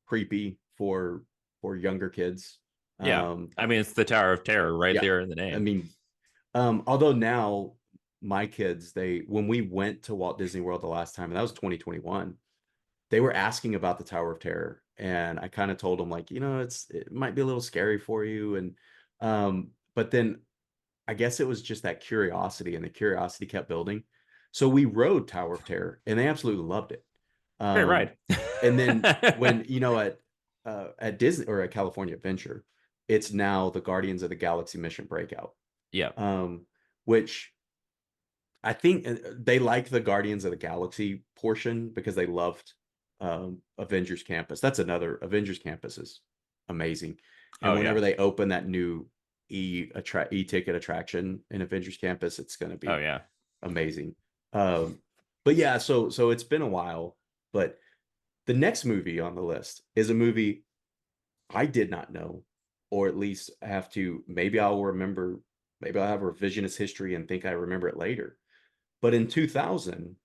creepy for younger kids. Yeah. Um, I mean, it's the Tower of Terror right yeah, there in the I name. mean, although now my kids, when we went to Walt Disney World the last time, and that was 2021, they were asking about the Tower of Terror, and I kind of told them, like, it might be a little scary for you, and but then I guess it was just that curiosity, and the curiosity kept building. So we rode Tower of Terror, and they absolutely loved it. Great Um, ride. and then when, at Disney or at California Adventure, it's now the Guardians of the Galaxy Mission Breakout, Yeah. which I think they like the Guardians of the Galaxy portion because they loved Avengers Campus. That's another, Avengers Campus is amazing. And Oh yeah. whenever they open that new e-ticket attraction in Avengers Campus, it's going to Oh be yeah. amazing. Um, but yeah, so it's been a while, but the next movie on the list is a movie I did not know, or at least have to, maybe I'll remember, maybe I'll have a revisionist history and think I remember it later. But in 2000,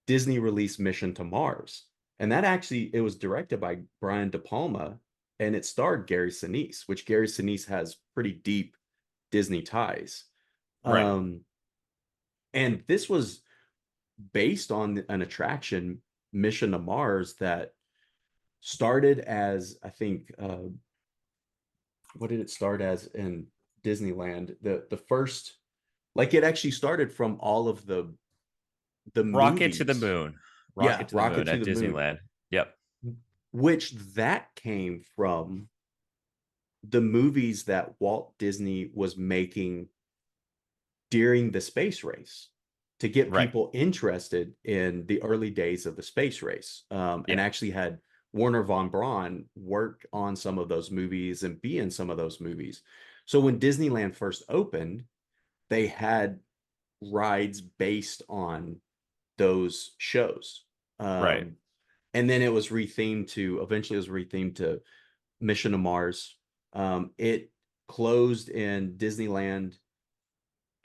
Disney released Mission to Mars. And that actually, it was directed by Brian De Palma, and it starred Gary Sinise, which Gary Sinise has pretty deep Disney ties. Right. Um, and this was based on an attraction, Mission to Mars, that started as, I think, what did it start as in Disneyland? The first, like, it actually started from all of the Rocket to the movies. moon. Yeah, Rocket to the Rocket moon to at the Moon, Disneyland. Yep. which that came from the movies that Walt Disney was making during the space race to get Right. people interested in the early days of the space race. And Yeah. actually had Werner von Braun work on some of those movies and be in some of those movies. So when Disneyland first opened, they had rides based on those shows. Right. And then it was rethemed to, eventually it was rethemed to Mission to Mars. It closed in Disneyland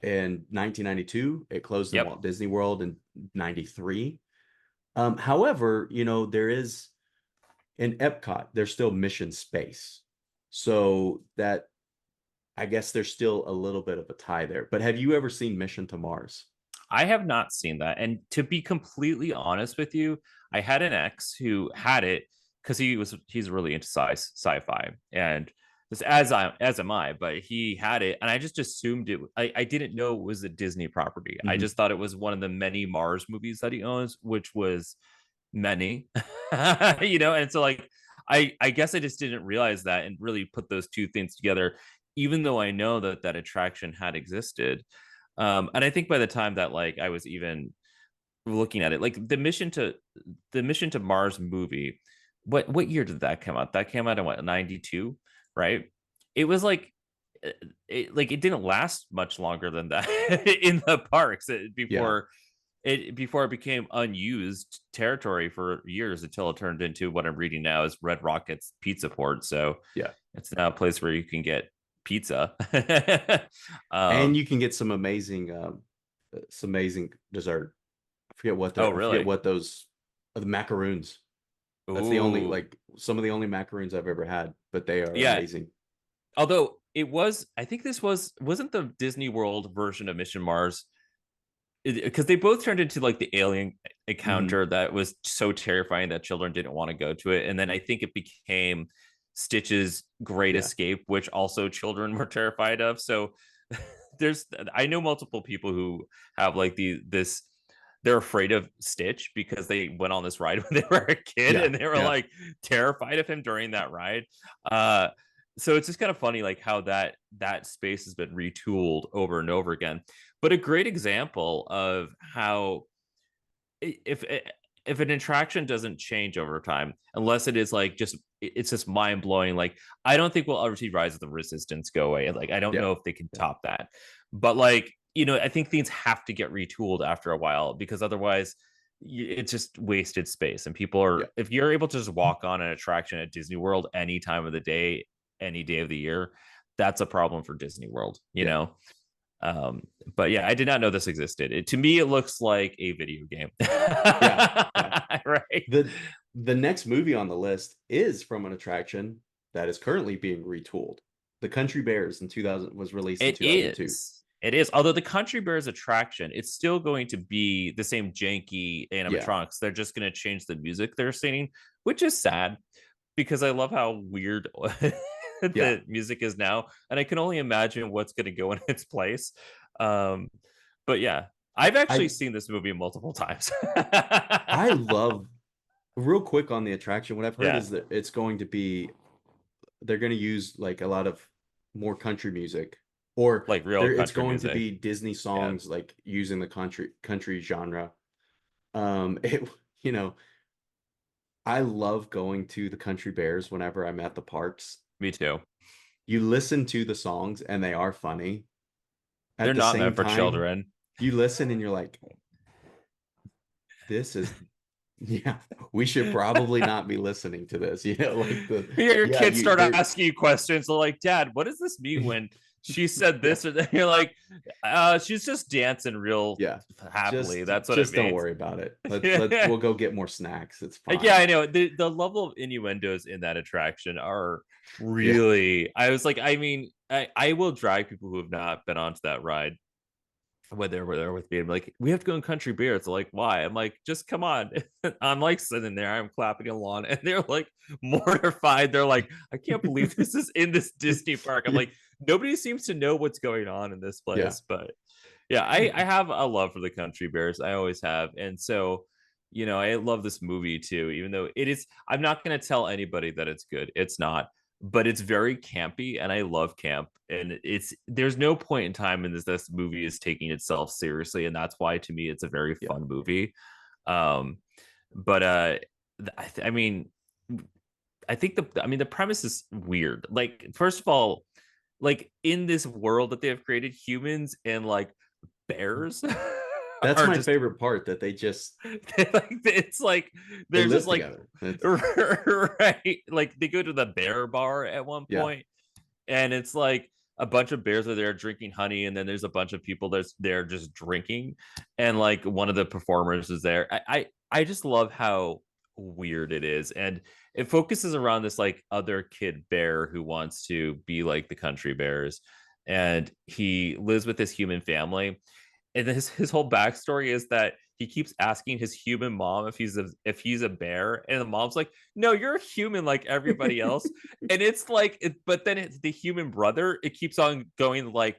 in 1992. It closed in Yep. Walt Disney World in 93. However, there is, in Epcot, there's still Mission Space. So that, I guess there's still a little bit of a tie there. But have you ever seen Mission to Mars? I have not seen that. And to be completely honest with you, I had an ex who had it because he's really into sci-fi, and this as am I, but he had it and I just assumed I didn't know it was a Disney property. I Mhm. just thought it was one of the many Mars movies that he owns, which was many. And so like I guess I just didn't realize that and really put those two things together, even though I know that that attraction had existed. And I think by the time that like I was even looking at it, like the Mission to Mars movie, what year did that come out? That came out in what, 92, right? It was like it didn't last much longer than that in the parks Yeah. before it became unused territory for years until it turned into what I'm reading now is Red Rocket's Pizza Port. So Yeah. it's now a place where you can get pizza. And um, you can get some amazing dessert. oh, I forget really? what those are, the macaroons. That's the only, Ooh, like, some of the only macaroons I've ever had, but they are yeah. amazing. Although it was, I think this wasn't the Disney World version of Mission Mars, because they both turned into like the alien Hmm. encounter that was so terrifying that children didn't want to go to it, and then I think it became Stitch's Great Yeah. Escape, which also children were terrified of. So there's I know multiple people who have like this they're afraid of Stitch because they went on this ride when they were a kid Yeah, and they were yeah, like terrified of him during that ride. Uh, so it's just kind of funny like how that space has been retooled over and over again. But a great example of how if if an attraction doesn't change over time, unless it is like just it's just mind blowing. Like I don't think we'll ever see Rise of the Resistance go away. Like I don't yeah, know if they can yeah, top that. But like I think things have to get retooled after a while because otherwise it's just wasted space. And people yeah, are if you're able to just walk on an attraction at Disney World any time of the day, any day of the year, that's a problem for Disney World. yeah, Um, but yeah, I did not know this existed. To me, it looks like a video game. yeah, yeah. Right? The next movie on the list is from an attraction that is currently being retooled. The Country Bears in 2000 was released in It 2002. is. It is. Although the Country Bears attraction, it's still going to be the same janky Yeah, animatronics. They're just going to change the music they're singing, which is sad because I love how weird yeah. the music is now, and I can only imagine what's going to go in its place. Um, but yeah, I've actually I seen this movie multiple times. I love real quick on the attraction. What I've heard Yeah, is that it's going to be they're going to use like a lot of more country music, or like real there it's country going to music. be Disney Yeah, songs like using the country genre. It you know, I love going to the Country Bears whenever I'm at the parks. me too. You listen to the songs and they are funny. They're At the not same meant for time, children. you listen and you're like, this is yeah, we should probably not be listening to this. Like Your yeah, kids you start there asking you questions. They're like, "Dad, what does this mean when she said yeah, this?" Or that? You're like, "She's just dancing real yeah. happily. Just That's what it just don't means." worry about it. Yeah, We'll go get more snacks. It's yeah, fine. I know. The level of innuendos in that attraction are Yeah. really. I was like, I mean, I will drag people who have not been onto that ride when they were there with me. I'm like, we have to go in Country Beer. It's like, why? I'm like, just come on. I'm like sitting there, I'm clapping along, and they're like mortified. They're like, I can't believe this is in this Disney park. I'm Yeah. like, nobody seems to know what's going on in this Yeah. place. But yeah, I have a love for the Country Bears. I always have. And so, I love this movie too, even though it is, I'm not going to tell anybody that it's good. It's not, but it's very campy and I love camp. And there's no point in time in this movie is taking itself seriously. And that's why to me, it's a very Yeah. fun movie. Um, but, I mean, the premise is weird. Like, first of all, like in this world that they have created, humans and like bears That's are my just favorite part that they just like it's like they they're live just like together. It's right like they go to the bear bar at one yeah. point and it's like a bunch of bears are there drinking honey and then there's a bunch of people that's there just drinking and like one of the performers is there. I just love how weird it is and it focuses around this like other kid bear who wants to be like the country bears and he lives with this human family and his whole backstory is that he keeps asking his human mom if he's a bear, and the mom's like, "No, you're a human like everybody else." And it's like, but then the human brother, it keeps on going like,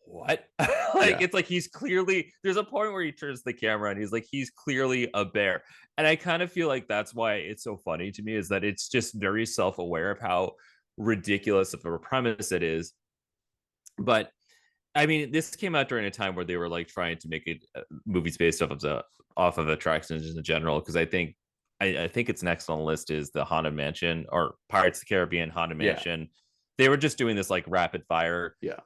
"What?" Like Yeah. it's like he's clearly there's a point where he turns the camera and he's like he's clearly a bear, and I kind of feel like that's why it's so funny to me is that it's just very self aware of how ridiculous of a premise it is, but I mean, this came out during a time where they were like trying to make it movies based off of attractions in general. Because I think it's next on the list is the Haunted Mansion or Pirates of the Caribbean Haunted Yeah. Mansion. They were just doing this like rapid fire. Yeah.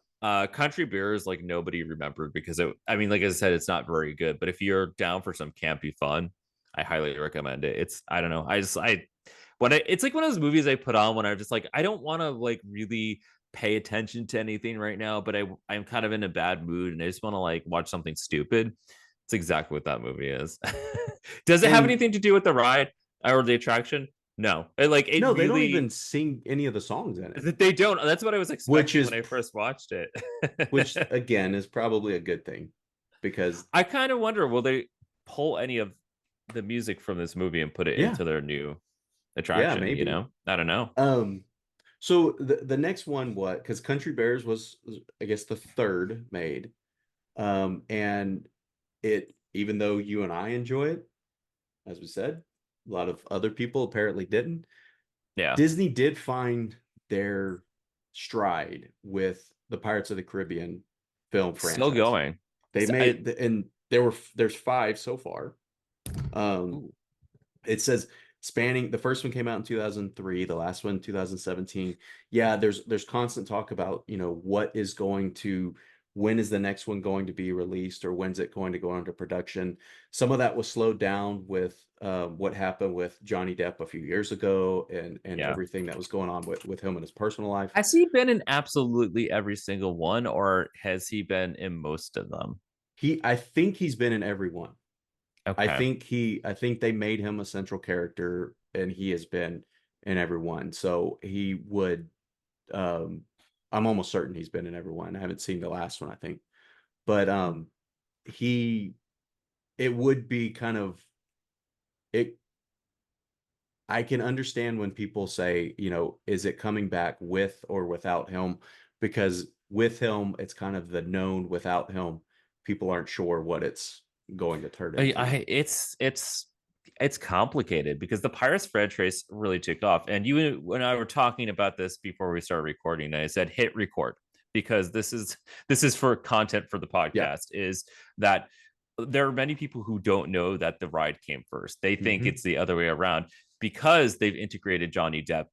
Country Beers like nobody remembered because I mean, like I said, it's not very good. But if you're down for some campy fun, I highly recommend it. It's I don't know, it's like one of those movies I put on when I'm just like I don't want to like really pay attention to anything right now, but I'm kind of in a bad mood and I just want to like watch something stupid. It's exactly what that movie is. Does it have And anything to do with the ride or the attraction? No. It no, they don't even really sing any of the songs in it, they don't. That's what I was which expecting when is I first watched it. which again is probably a good thing because I kind of wonder will they pull any of the music from this movie and put it yeah, into their new yeah, attraction, maybe. I don't know. Um So the next one, what? Because Country Bears was, I guess, the third made. And it, even though you and I enjoy it, as we said, a lot of other people apparently didn't. Yeah, Disney did find their stride with the Pirates of the Caribbean film still franchise. going. They made, and there's five so far. Um, Ooh, it says spanning, the first one came out in 2003, the last one 2017. Yeah, there's constant talk about, what is going to, when is the next one going to be released, or when's it going to go into production. Some of that was slowed down with what happened with Johnny Depp a few years ago, and yeah. everything that was going on with him and his personal life. Has he been in absolutely every single one, or has he been in most of them? I think he's been in every one. Okay. I think they made him a central character, and he has been in every one. So he would, um, I'm almost certain he's been in every one. I haven't seen the last one, I think, but he, it would be kind of it. I can understand when people say, is it coming back with or without him? Because with him, it's kind of the known. Without him, people aren't sure what it's going to turn into. It's complicated because the Pirates franchise really took off. And you and I were talking about this before we started recording, and I said hit record because this is for content for the Yeah. podcast. Is that there are many people who don't know that the ride came first. They think Hmm. it's the other way around because they've integrated Johnny Depp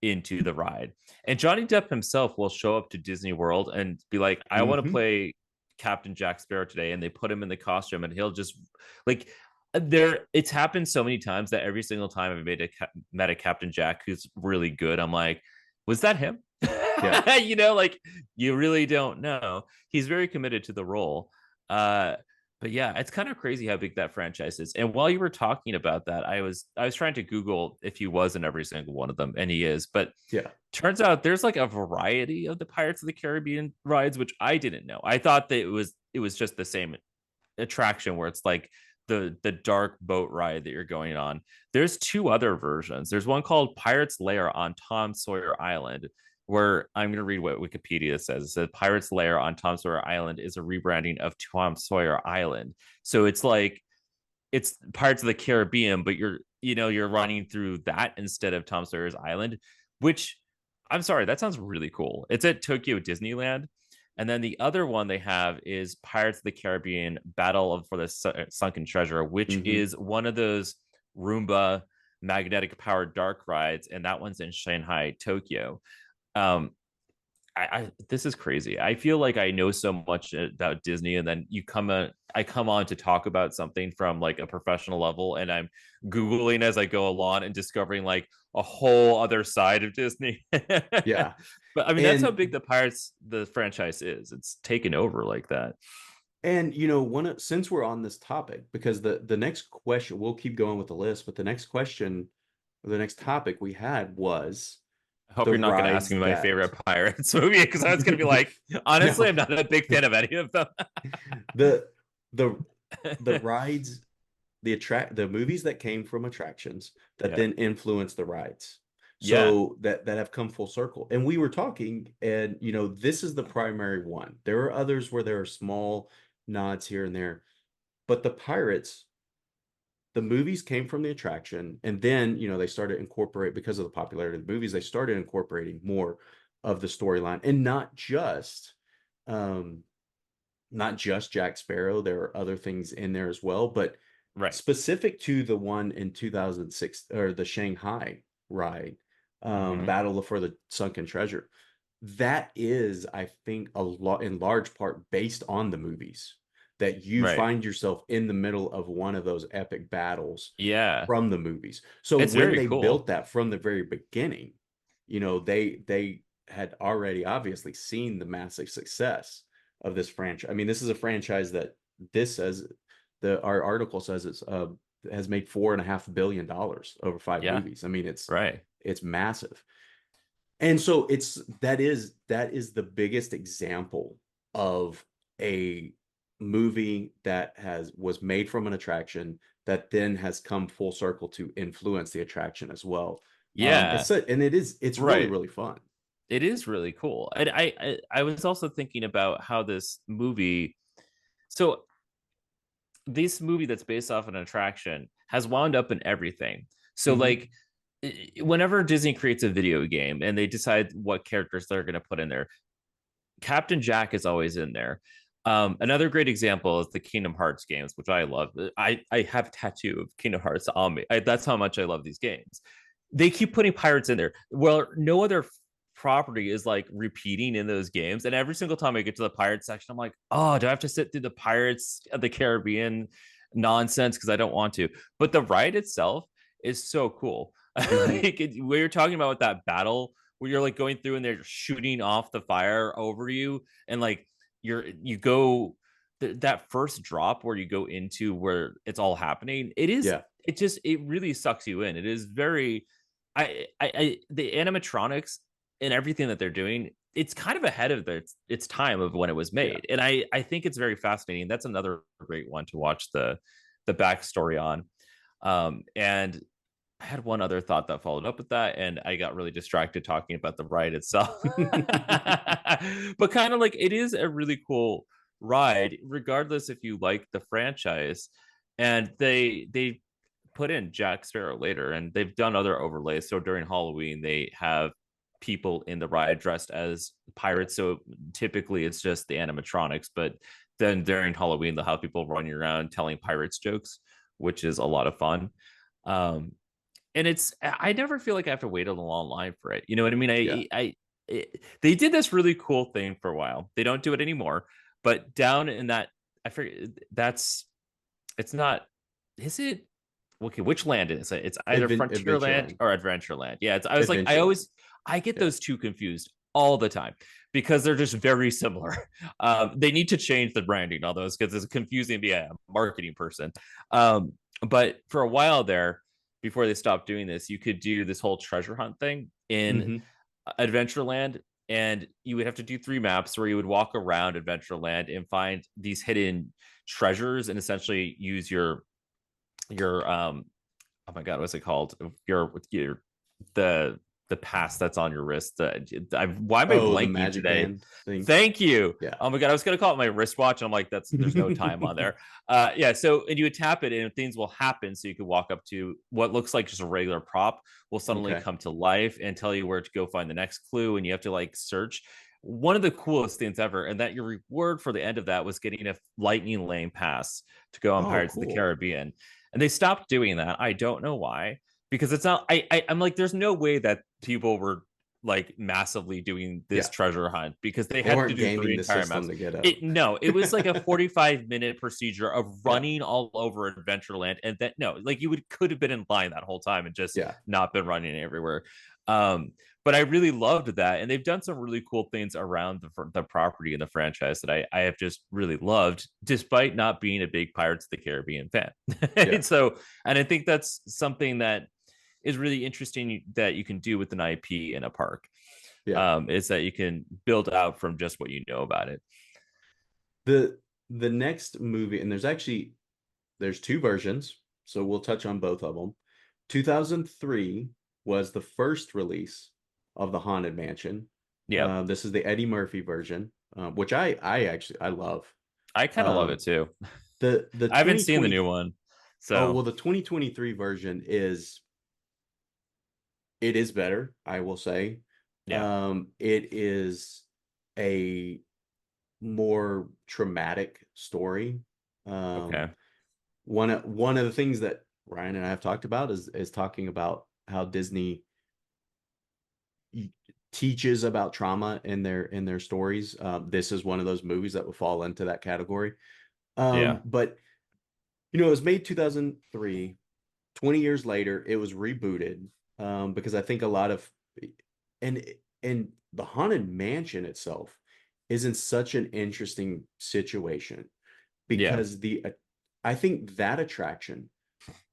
into the ride. And Johnny Depp himself will show up to Disney World and be like, I want to Hmm. play Captain Jack Sparrow today. And they put him in the costume and he'll just like, there it's happened so many times that every single time I've met a Captain Jack who's really good, I'm like, was that him? Yeah. Like you really don't know. He's very committed to the role. uh but yeah, it's kind of crazy how big that franchise is. And while you were talking about that, I was trying to Google if he was in every single one of them, and he is. But Yeah. turns out there's like a variety of the Pirates of the Caribbean rides, which I didn't know. I thought that it was just the same attraction where it's like the dark boat ride that you're going on. There's two other versions. There's one called Pirates Lair on Tom Sawyer Island, where I'm going to read what Wikipedia says. It says Pirates Lair on Tom Sawyer Island is a rebranding of Tom Sawyer Island. So it's like it's Pirates of the Caribbean, but you're running through that instead of Tom Sawyer's Island, which I'm sorry, that sounds really cool. It's at Tokyo Disneyland. And then the other one they have is Pirates of the Caribbean Battle of for the Sunken Treasure, which Hmm. is one of those Roomba magnetic powered dark rides, and that one's in Shanghai, Tokyo. Um, this is crazy. I feel like I know so much about Disney, and then I come on to talk about something from like a professional level, and I'm Googling as I go along and discovering like a whole other side of Disney. Yeah. But I mean, that's how And big the franchise is. It's taken over like that. since we're on this topic, because the next question, we'll keep going with the list, but the next question, or the next topic we had was I hope the you're not going to ask rides me my favorite that Pirates movie because I was going to be like, honestly, no, I'm not a big fan of any of them. the the the rides, the movies that came from attractions that Yeah. then influence the rides. Yeah. So that have come full circle. And we were talking, and this is the primary one. There are others where there are small nods here and there, but the Pirates, the movies came from the attraction, and then they started incorporate, because of the popularity of the movies, they started incorporating more of the storyline, and um not just Jack Sparrow. There are other things in there as well, but Right. specific to the one in 2006, or the Shanghai ride, Hmm. Battle for the Sunken Treasure. That is, I think, a lot in large part based on the movies, that you Right. find yourself in the middle of one of those epic battles Yeah. from the movies. So It's when very they built cool. that from the very beginning, they had already obviously seen the massive success of this franchise. I mean, this is a franchise that, this says, our article says it's has made $4.5 billion over five Yeah. movies. I mean, Right. it's massive. And so that is the biggest example of a movie that has was made from an attraction that then has come full circle to influence the attraction as well. Yeah. And it's really, Right. really fun. It is really cool. And I was also thinking about how this movie, so this movie that's based off an attraction has wound up in everything. So Hmm. like whenever Disney creates a video game and they decide what characters they're going to put in there, Captain Jack is always in there. Another great example is the Kingdom Hearts games, which I love. I have a tattoo of Kingdom Hearts on me. That's how much I love these games. They keep putting pirates in there. Well, no other property is like repeating in those games. And every single time I get to the pirate section, I'm like, oh, do I have to sit through the Pirates of the Caribbean nonsense? Because I don't want to. But the ride itself is so cool. Hmm. Like, we are talking about that battle where you're like going through and they're shooting off the fire over you, and like you go that first drop where you go into where it's all happening. Yeah. It really sucks you in. It is very the animatronics and everything that they're doing, it's kind of ahead of its time of when it was Yeah. made, and I think it's very fascinating. That's another great one to watch the backstory on. And I had one other thought that followed up with that, and I got really distracted talking about the ride itself. But kind of like it is a really cool ride, regardless if you like the franchise. And they put in Jack Sparrow later, and they've done other overlays. So during Halloween, they have people in the ride dressed as Yeah. pirates. So typically it's just the animatronics, but then during Halloween, they'll have people running around telling pirates jokes, which is a lot of fun. Um, and I never feel like I have to wait a long line for it. You know what I mean? Yeah. They did this really cool thing for a while. They don't do it anymore, but down in that, I forget, that's it's not, is it, okay, which land is it? It's either Frontierland Adventureland. or Adventureland. Yeah, I was like, Adventureland. I get Yeah. those two confused all the time because they're just very similar. They need to change the branding on those because it's confusing to be a marketing person. Um, but for a while there, before they stopped doing this, you could do this whole treasure hunt thing in Hmm. Adventureland, and you would have to do three maps where you would walk around Adventureland and find these hidden treasures and essentially use your oh my god, what's it called? Your the the pass that's on your wrist. Why am I Oh, the blanking magic today? band thing. Thank you. Yeah. Oh my god, I was gonna call it my wristwatch. And I'm like, there's no time on there. Yeah. So and you would tap it, and things will happen. So you could walk up to what looks like just a regular prop will suddenly Okay. come to life and tell you where to go find the next clue, and you have to like search. One of the coolest things ever, and that your reward for the end of that was getting a lightning lane pass to go on Oh, Pirates of the cool. Caribbean, and they stopped doing that. I don't know why, because it's not. I'm like, there's no way that people were like massively doing this Yeah. treasure hunt because they They had to weren't do gaming three the entire system maps. to get a. It no, it was like a 45-minute procedure of Yeah. running all over Adventureland, and that no, like you would could have been in line that whole time and just Yeah. not been running everywhere. Um, but I really loved that, and they've done some really cool things around the property and the franchise that I have just really loved, despite not being a big Pirates of the Caribbean fan. Yeah. And so, and I think that's something that is really interesting that you can do with an IP in a park. Yeah. Is that you can build out from just what you know about it. The the next movie, and there's two versions, so we'll touch on both of them. 2003 was the first release of the Haunted Mansion. Yeah, This is the Eddie Murphy version, which I love. I kind of love it Um, too. the I haven't seen the 2020 new one, oh so well, the 2023 version it is better, I will say. yeah, It is a more traumatic story. Um, okay, one of the things that Ryan and I have talked about is talking about how Disney teaches about trauma in their stories. This is one of those movies that would fall into that category. yeah, But it was made 2003. 20 years later, it was rebooted, because I think a lot of and and the Haunted Mansion itself is in such an interesting situation yeah, because I think that attraction,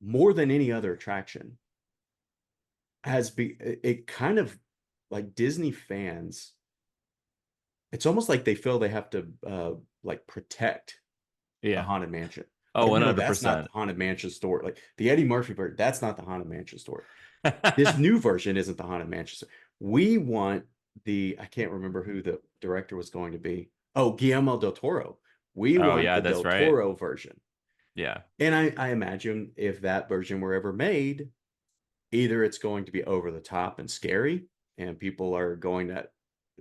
more than any other attraction, it kind of, like, Disney fans, it's almost like they feel they have to like protect the yeah. Haunted Mansion. Oh, Like, one no, hundred that's not the percent. Haunted Mansion story. Like the Eddie Murphy version, that's not the Haunted Mansion story. This new version isn't the Haunted Mansion story. We want the I can't remember who the director was going to be. Oh, Guillermo del Toro. We Oh want yeah, the that's del right. Toro version. Yeah. And I imagine if that version were ever made, either it's going to be over the top and scary, and people are going to,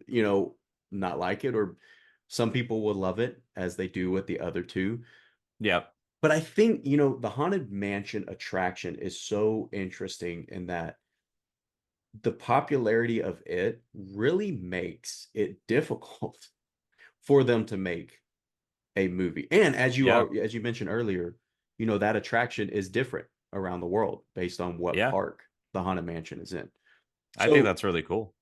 you know, not like it, or some people will love it as they do with the other two. Yep. But I think, the Haunted Mansion attraction is so interesting in that the popularity of it really makes it difficult for them to make a movie. And Yeah. as you mentioned earlier, that attraction is different around the world based on what Yeah. park the Haunted Mansion is in. I think So that's really cool.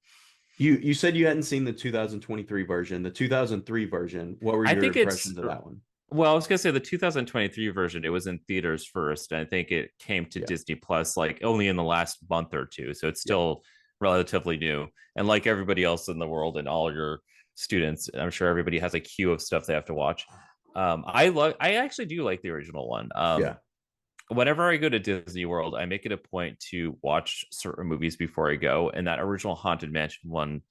you said you hadn't seen the 2023 version, the 2003 version. What were I your think it's impressions of that one? well, I was gonna say the 2023 version, it was in theaters first, and I think it came to Yeah, Disney Plus like only in the last month or two. So it's yeah, still relatively new. And like everybody else in the world and all your students, I'm sure everybody has a queue of stuff they have to watch. I actually do like the original one. yeah, Whenever I go to Disney World, I make it a point to watch certain movies before I go, and that original Haunted Mansion one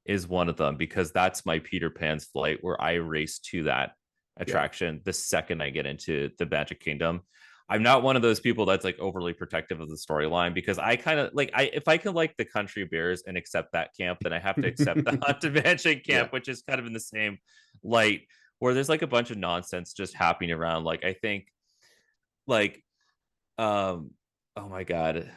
is one of them because that's my Peter Pan's flight where I race to that yeah. attraction the second I get into the Magic Kingdom. I'm not one of those people that's like overly protective of the storyline because I kind of like I if I can like the Country Bears and accept that camp, then I have to accept the Haunted Mansion Yeah, camp, which is kind of in the same light where there's like a bunch of nonsense just happening around. Like I think like oh my god,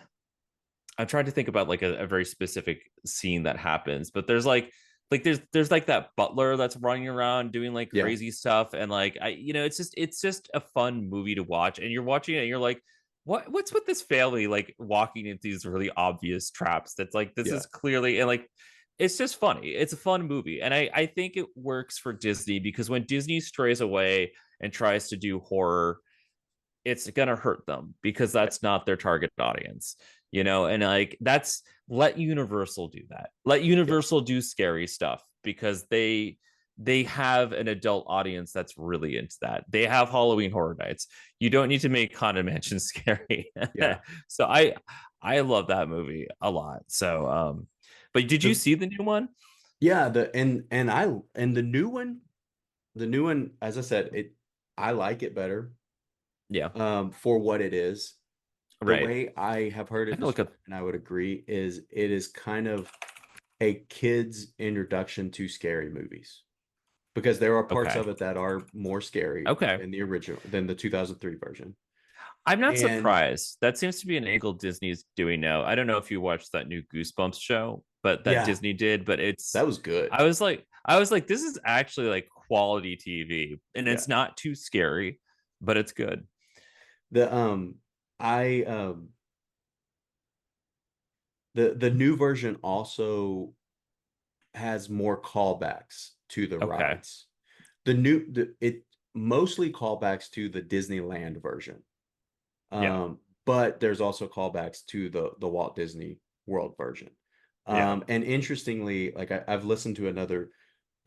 I'm trying to think about like a very specific scene that happens, but there's like that butler that's running around doing like yeah, crazy stuff, and like it's just a fun movie to watch, and you're watching it and you're like, what's with this family like walking into these really obvious traps? That's like this yeah, is clearly and like it's just funny. It's a fun movie, and I think it works for Disney because when Disney strays away and tries to do horror it's gonna hurt them because right. that's not their target audience, and like that's let Universal do that. Let Yeah, Universal do scary stuff because they have an adult audience that's really into that. They have Halloween Horror Nights. You don't need to make Haunted Mansion scary. yeah. So I love that movie a lot. So but did you The see the new one? yeah, and the new one, as I said, I like it better Yeah, for what it is. The right. way I have heard I it can look at described, and I would agree, is it is kind of a kid's introduction to scary movies because there are parts okay. of it that are more scary Okay. than the 2003 version. I'm not And surprised. That seems to be an angle Disney's doing now. I don't know if you watched that new Goosebumps show, but that yeah, Disney did, but that was good. I was like, this is actually like quality TV. And Yeah. it's not too scary, but it's good. The I the new version also has more callbacks to the Okay. rides. It mostly callbacks to the Disneyland version. Yeah. But there's also callbacks to the Walt Disney World version. Yeah. And interestingly, like I've listened to another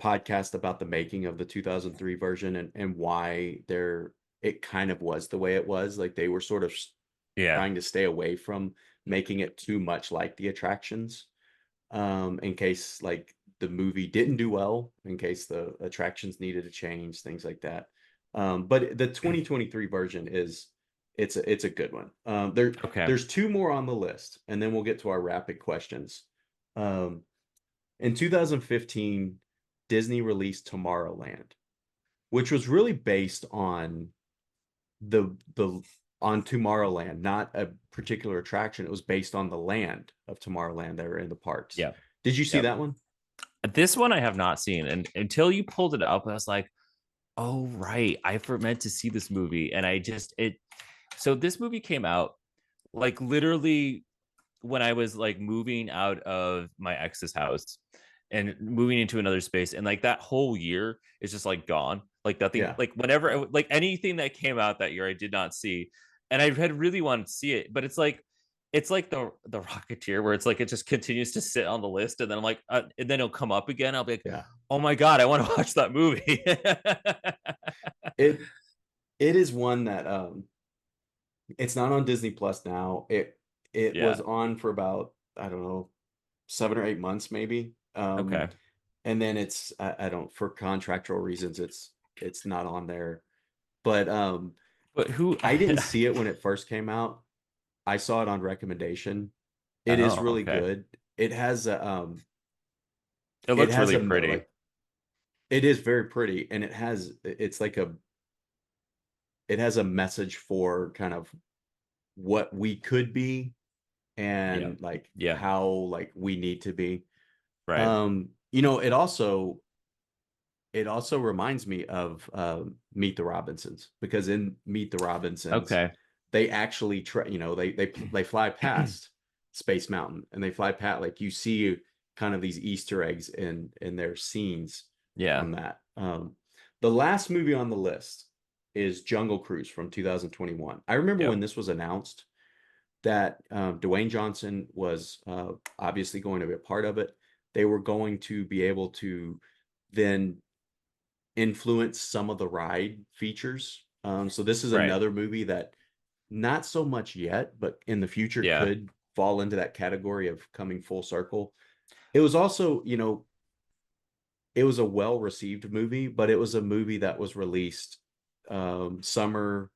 podcast about the making of the 2003 version and why it kind of was the way it was. Like they were sort of Yeah. trying to stay away from making it too much like the attractions, in case like the movie didn't do well, in case the attractions needed to change, things like that. But the 2023 version it's a good one. Okay. There's two more on the list, and then we'll get to our rapid questions. Um, in 2015, Disney released Tomorrowland, which was really based on the on Tomorrowland, not a particular attraction. It was based on the land of Tomorrowland that are in the parks. Yeah. Did you see Yep. that one? This one I have not seen. And until you pulled it up, I was like, oh right. Meant to see this movie. And I just it so this movie came out like literally when I was like moving out of my ex's house and moving into another space, and like that whole year is just like gone. Like nothing, Yeah, like whenever, like anything that came out that year, I did not see, and I had really wanted to see it, but it's like the Rocketeer, where it's like it just continues to sit on the list, and then I'm like, and then it'll come up again. I'll be like, yeah. oh my god, I want to watch that movie. It it is one that it's not on Disney Plus now. It was Yeah, on for about, I don't know, 7 or 8 months maybe. Um, Okay. and then I don't, for contractual reasons, it's not on there. But But who? I didn't see it when it first came out. I saw it on recommendation. It is Oh, really okay. good. It It looked has really a pretty. like it is very pretty, and it's like it has a message for kind of what we could be Yeah. and like Yeah. how like we need to be. Right. It also reminds me of Meet the Robinsons, because in Meet the Robinsons, Okay. they actually try, they fly past Space Mountain, and they fly past, like, you see kind of these Easter eggs in their scenes Yeah. from that. The last movie on the list is Jungle Cruise from 2021. I remember when Yep. this was announced that Dwayne Johnson was obviously going to be a part of it. They were going to be able to then influence some of the ride features. So this is Right. another movie that not so much yet, but in the future Yeah. could fall into that category of coming full circle. It was also, it was a well-received movie, but it was a movie that was released summer,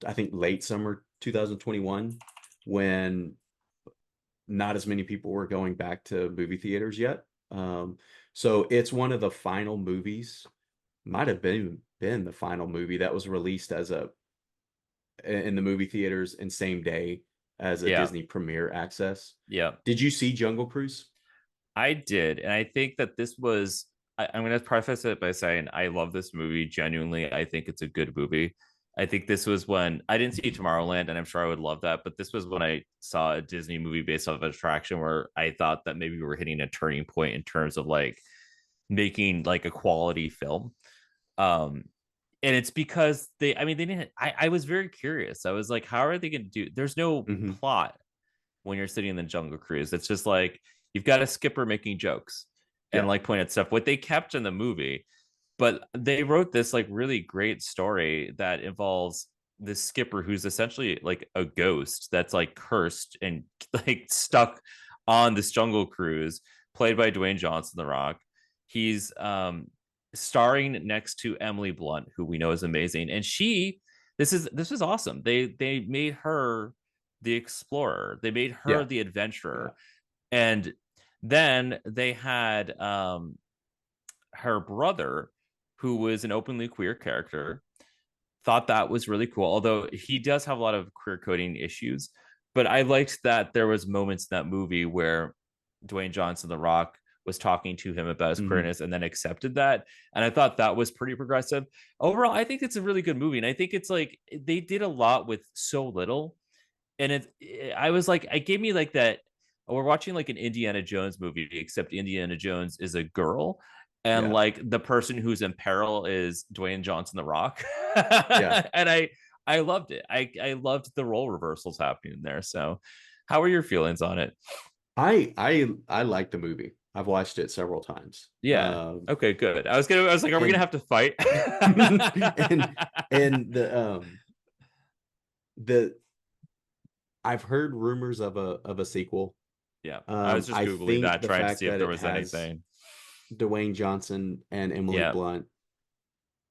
I think late summer 2021, when not as many people were going back to movie theaters yet. So it's one of the final movies, might have been the final movie that was released as a in the movie theaters and same day as a Yeah. Disney Premiere access. Yeah. Did you see Jungle Cruise? I did. And I think that this was, I'm going to preface it by saying I love this movie. Genuinely, I think it's a good movie. I think this was when I didn't see Tomorrowland, and I'm sure I would love that. But this was when I saw a Disney movie based off of an attraction where I thought that maybe we were hitting a turning point in terms of like making like a quality film. Um, and it's because I mean, they didn't, I was very curious. I was like, how are they going to do? There's no Hmm. plot when you're sitting in the Jungle Cruise. It's just like you've got a skipper making jokes and Yeah. like pointing at stuff. What they kept in the movie, but they wrote this like really great story that involves this skipper who's essentially like a ghost that's like cursed and like stuck on this jungle cruise, played by Dwayne Johnson, The Rock. He's starring next to Emily Blunt, who we know is amazing, and this is awesome. They made her the explorer. They made her Yeah. the Yeah. adventurer, and then they had her brother, who was an openly queer character. Thought that was really cool, although he does have a lot of queer coding issues. But I liked that there was moments in that movie where Dwayne Johnson, The Rock, was talking to him about his Hmm. queerness and then accepted that. And I thought that was pretty progressive. Overall, I think it's a really good movie. And I think it's like they did a lot with so little, and I was like, it gave me like that. We're watching like an Indiana Jones movie, except Indiana Jones is a girl, and Yeah. like the person who's in peril is Dwayne Johnson, The Rock, Yeah. and I loved it. I loved the role reversals happening there. So, how are your feelings on it? I like the movie. I've watched it several times. Yeah. Okay. Good. I was like, are we gonna And have to fight? and and the I've heard rumors of a sequel. Yeah. I was just I googling think that, the trying to fact see if that there it was has anything. Dwayne Johnson and Emily Yeah. Blunt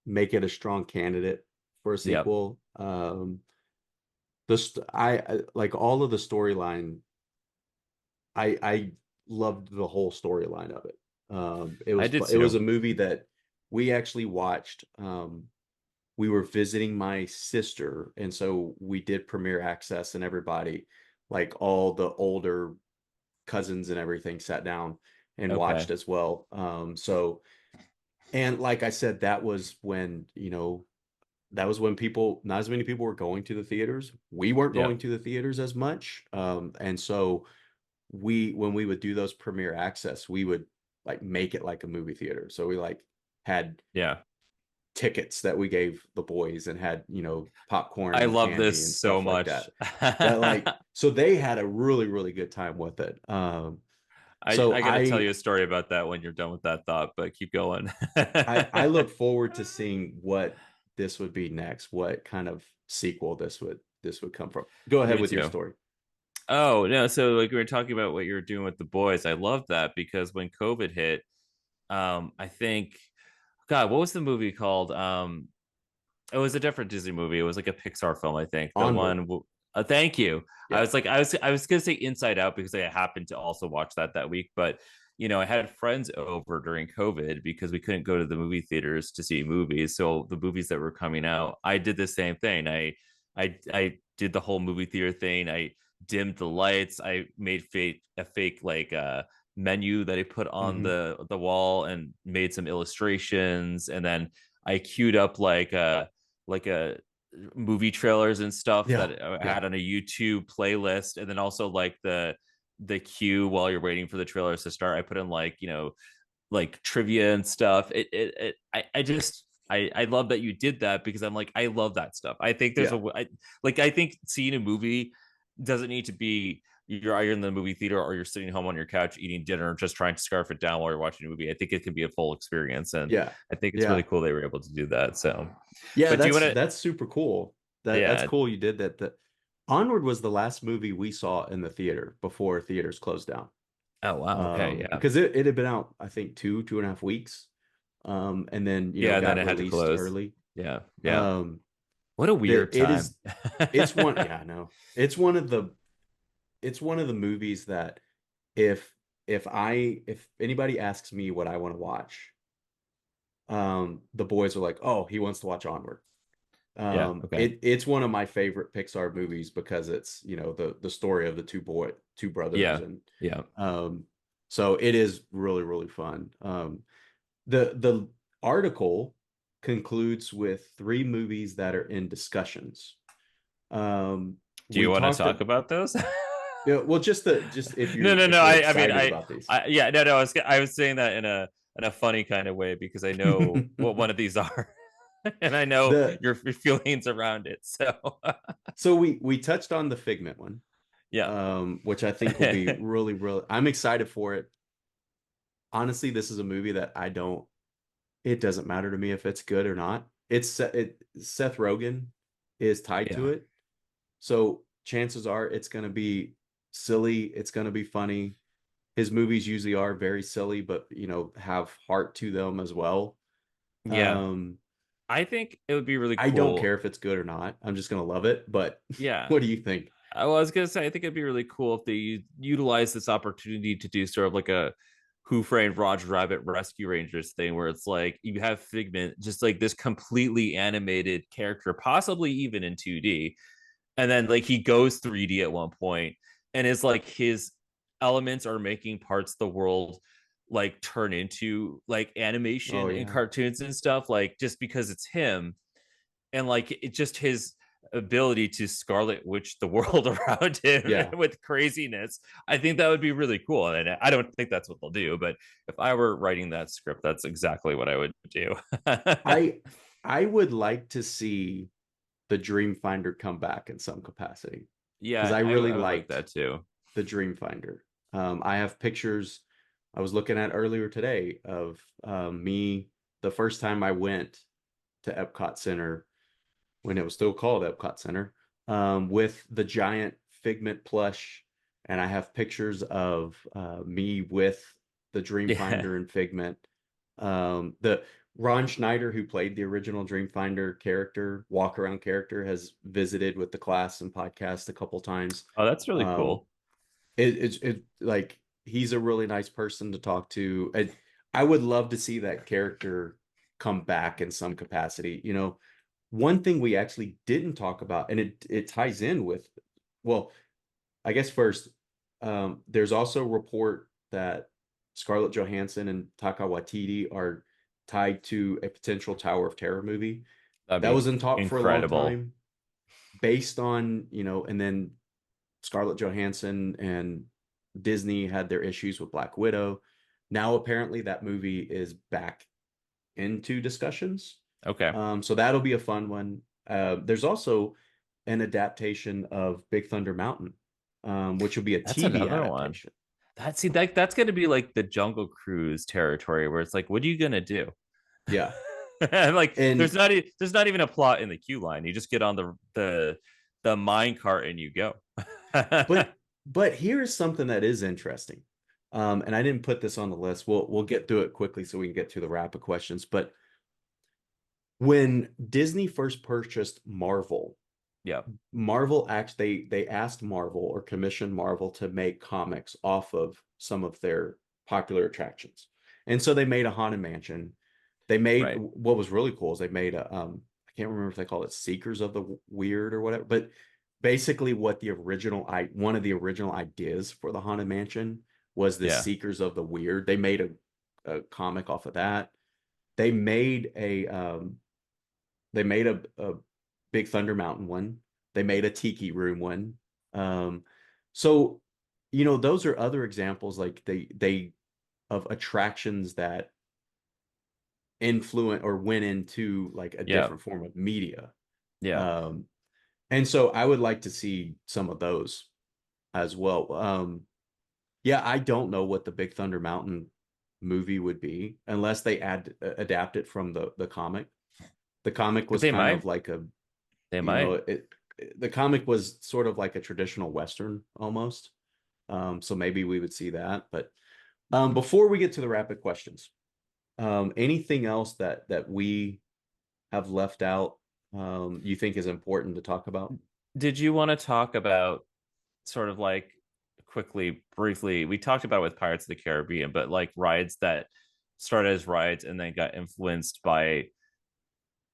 make it a strong candidate for a Yep. sequel. Like all of the storyline. I loved the whole storyline of it. I did It was too. a movie that we actually watched. We were visiting my sister, and so we did premiere access, and everybody, like all the older cousins and everything, sat down and watched Okay. as well. And like I said, that was when people, not as many people were going to the theaters. We weren't going Yep. to the theaters as much. And so when we would do those premiere access, we would like make it like a movie theater. So we like had Yeah. tickets that we gave the boys and had, popcorn I and love candy this and so stuff like much. that. That like so they had a really, really good time with it. So I got to tell you a story about that when you're done with that thought, but keep going. I look forward to seeing what this would be next, what kind of sequel this would come from. Go ahead Me with your too. story. Oh no, so like we were talking about what you were doing with the boys. I love that because when COVID hit, I think, God, what was the movie called? It was a different Disney movie. It was like a Pixar film, I think. The Onward. one. Thank you. I Yeah. was like, I was gonna say Inside Out because I happened to also watch that week, but I had friends over during COVID because we couldn't go to the movie theaters to see movies. So the movies that were coming out, I did the same thing. I did the whole movie theater thing. I dimmed the lights. I made a fake like menu that I put on Hmm. the wall and made some illustrations, and then I queued up like a movie trailers and stuff Yeah. that I Yeah. had on a YouTube playlist, and then also like the queue while you're waiting for the trailers to start. I put in like like trivia and stuff. I just I love that you did that because I'm like I love that stuff. I think there's Yeah. a like I think seeing a movie doesn't need to be you're either in the movie theater or you're sitting home on your couch eating dinner just trying to scarf it down while you're watching a movie. I think it can be a full experience, and Yeah. I think it's really Yeah. cool they were able to do that. So, Yeah, but do you want to? that's super cool. That's Yeah. cool you did that. Onward was the last movie we saw in the theater before theaters closed down. Oh wow. Okay. Yeah. Because it had been out, I think, 2.5 weeks. And then, Yeah. And then got it had to released close. early. Yeah. Yeah. Um, What a weird it time. is it's one, yeah, no. It's one of the movies that if if anybody asks me what I want to watch, the boys are like, "Oh, he wants to watch Onward." Yeah. Okay. It's one of my favorite Pixar movies because it's, the story of the two brothers, Yeah. and Yeah. um so it is really, really fun. The article concludes with three movies that are in discussions. Do you We want to talked talk of, about those? yeah, well, just if No, you no, no. if you're I mean, excited about these. yeah, no, no. I was saying that in a funny kind of way because I know what one of these are, and I know The your feelings around it. So, So we touched on the Figment one, yeah, which I think will be really, really. I'm excited for it. Honestly, this is a movie that it doesn't matter to me if it's good or not. Seth Rogen is tied to yeah, it. So chances are it's going to be silly. It's going to be funny. His movies usually are very silly, but have heart to them as well. yeah. Um, I think it would be really I don't cool. care if it's good or not. I'm just going to love it. But Yeah. what do you think? Well, I was gonna say, I think it'd be really cool if they utilize this opportunity to do sort of like a Who Framed Roger Rabbit Rescue Rangers thing, where it's like you have Figment, just like this completely animated character, possibly even in 2D, and then like he goes 3D at one point, and is like his elements are making parts of the world like turn into like Oh animation and yeah, cartoons and stuff, like just because it's him and like it just his ability to scarlet witch the world around him yeah. with craziness. I think that would be really cool, and I don't think that's what they'll do, but if I were writing that script, that's exactly what I would do. I I would like to see the Dreamfinder come back in some capacity because Yeah, I really I would like liked that too. the Dreamfinder. I have pictures I was looking at earlier today of me the first time I went to Epcot Center when it was still called Epcot Center, with the giant Figment plush, and I have pictures of me with the Yeah. Dreamfinder and Figment. The Ron Schneider, who played the original Dreamfinder character, walk around character, has visited with the class and podcast a couple times. Oh, that's really Um, cool. it like he's a really nice person to talk to. And I would love to see that character come back in some capacity. One thing we actually didn't talk about, and it ties in with, well, I guess first, there's also a report that Scarlett Johansson and Taika Waititi are tied to a potential Tower of Terror movie. That'd That be was in talk for a long incredible. time, based on, and then Scarlett Johansson and Disney had their issues with Black Widow. Now apparently that movie is back into discussions. Okay. So that'll be a fun one. There's also an adaptation of Big Thunder Mountain, which will be a That's TV another one. adaptation. That's gonna be like the Jungle Cruise territory where it's like, what are you gonna do? Yeah. Like And there's not even a plot in the queue line. You just get on the mine cart and you go. but But here's something that is interesting. And I didn't put this on the list. We'll get through it quickly so we can get to the rapid questions. But when Disney first purchased Marvel, Yeah. Marvel actually they asked Marvel or commissioned Marvel to make comics off of some of their popular attractions. And so they made a Haunted Mansion. They made Right. what was really cool is they made a I can't remember if they call it Seekers of the Weird or whatever, but basically what the original I one of the original ideas for the Haunted Mansion was the Yeah. Seekers of the Weird. They made a comic off of that. They made a Big Thunder Mountain one. They made a Tiki Room one. Um, so those are other examples like they of attractions that influence or went into like a Yeah. different form of media. Yeah. Um, and so I would like to see some of those as well. Yeah, I don't know what the Big Thunder Mountain movie would be unless they adapt it from the comic. The comic But was kind of like a they you know might. it the comic was sort of like a traditional western almost. So maybe we would see that. But before we get to the rapid questions, anything else that we have left out you think is important to talk about? Did you want to talk about sort of like quickly, briefly? We talked about it with Pirates of the Caribbean, but like rides that started as rides and then got influenced by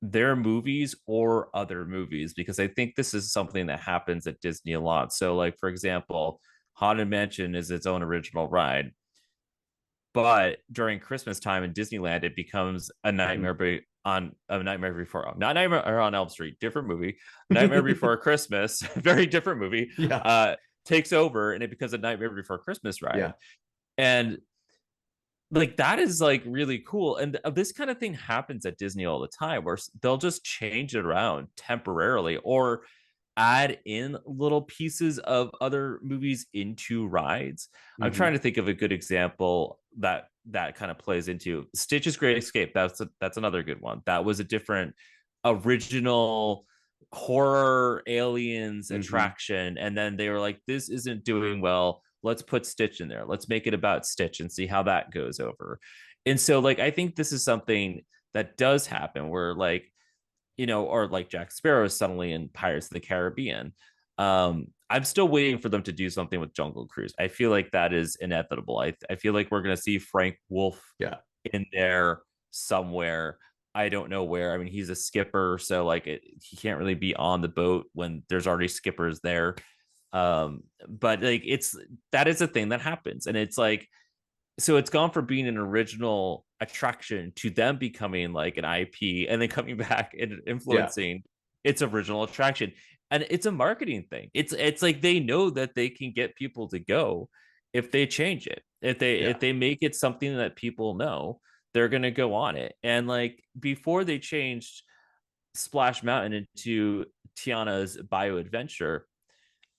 their movies or other movies, because I think this is something that happens at Disney a lot. So, like, for example, Haunted Mansion is its own original ride, but during Christmas time in Disneyland, it becomes a Mhm. Nightmare on a Nightmare Before, not Nightmare on Elm Street, different movie. Nightmare Before Christmas, very different movie. Yeah, Uh, Takes over and it becomes a Nightmare Before Christmas yeah, ride, and like that is like really cool. And this kind of thing happens at Disney all the time, where they'll just change it around temporarily or add in little pieces of other movies into rides. I'm hmm trying to think of a good example that kind of plays into Stitch's Great Escape. That's another good one. That was a different original horror aliens hmm attraction, and then they were like, this isn't doing well, let's put Stitch in there, let's make it about Stitch and see how that goes over. And so like I think this is something that does happen where like, or like Jack Sparrow is suddenly in Pirates of the Caribbean. I'm still waiting for them to do something with Jungle Cruise. I feel like that is inevitable. I feel like we're going to see Frank Wolf yeah, in there somewhere. I don't know where. I mean, he's a skipper, so like he can't really be on the boat when there's already skippers there. But like that is a thing that happens, and it's like so it's gone from being an original attraction to them becoming like an IP and then coming back and yeah, influencing its original attraction. And it's a marketing thing. It's like they know that they can get people to go if they change it. If yeah, they make it something that people know, they're gonna go on it. And like before they changed Splash Mountain into Tiana's Bio Adventure,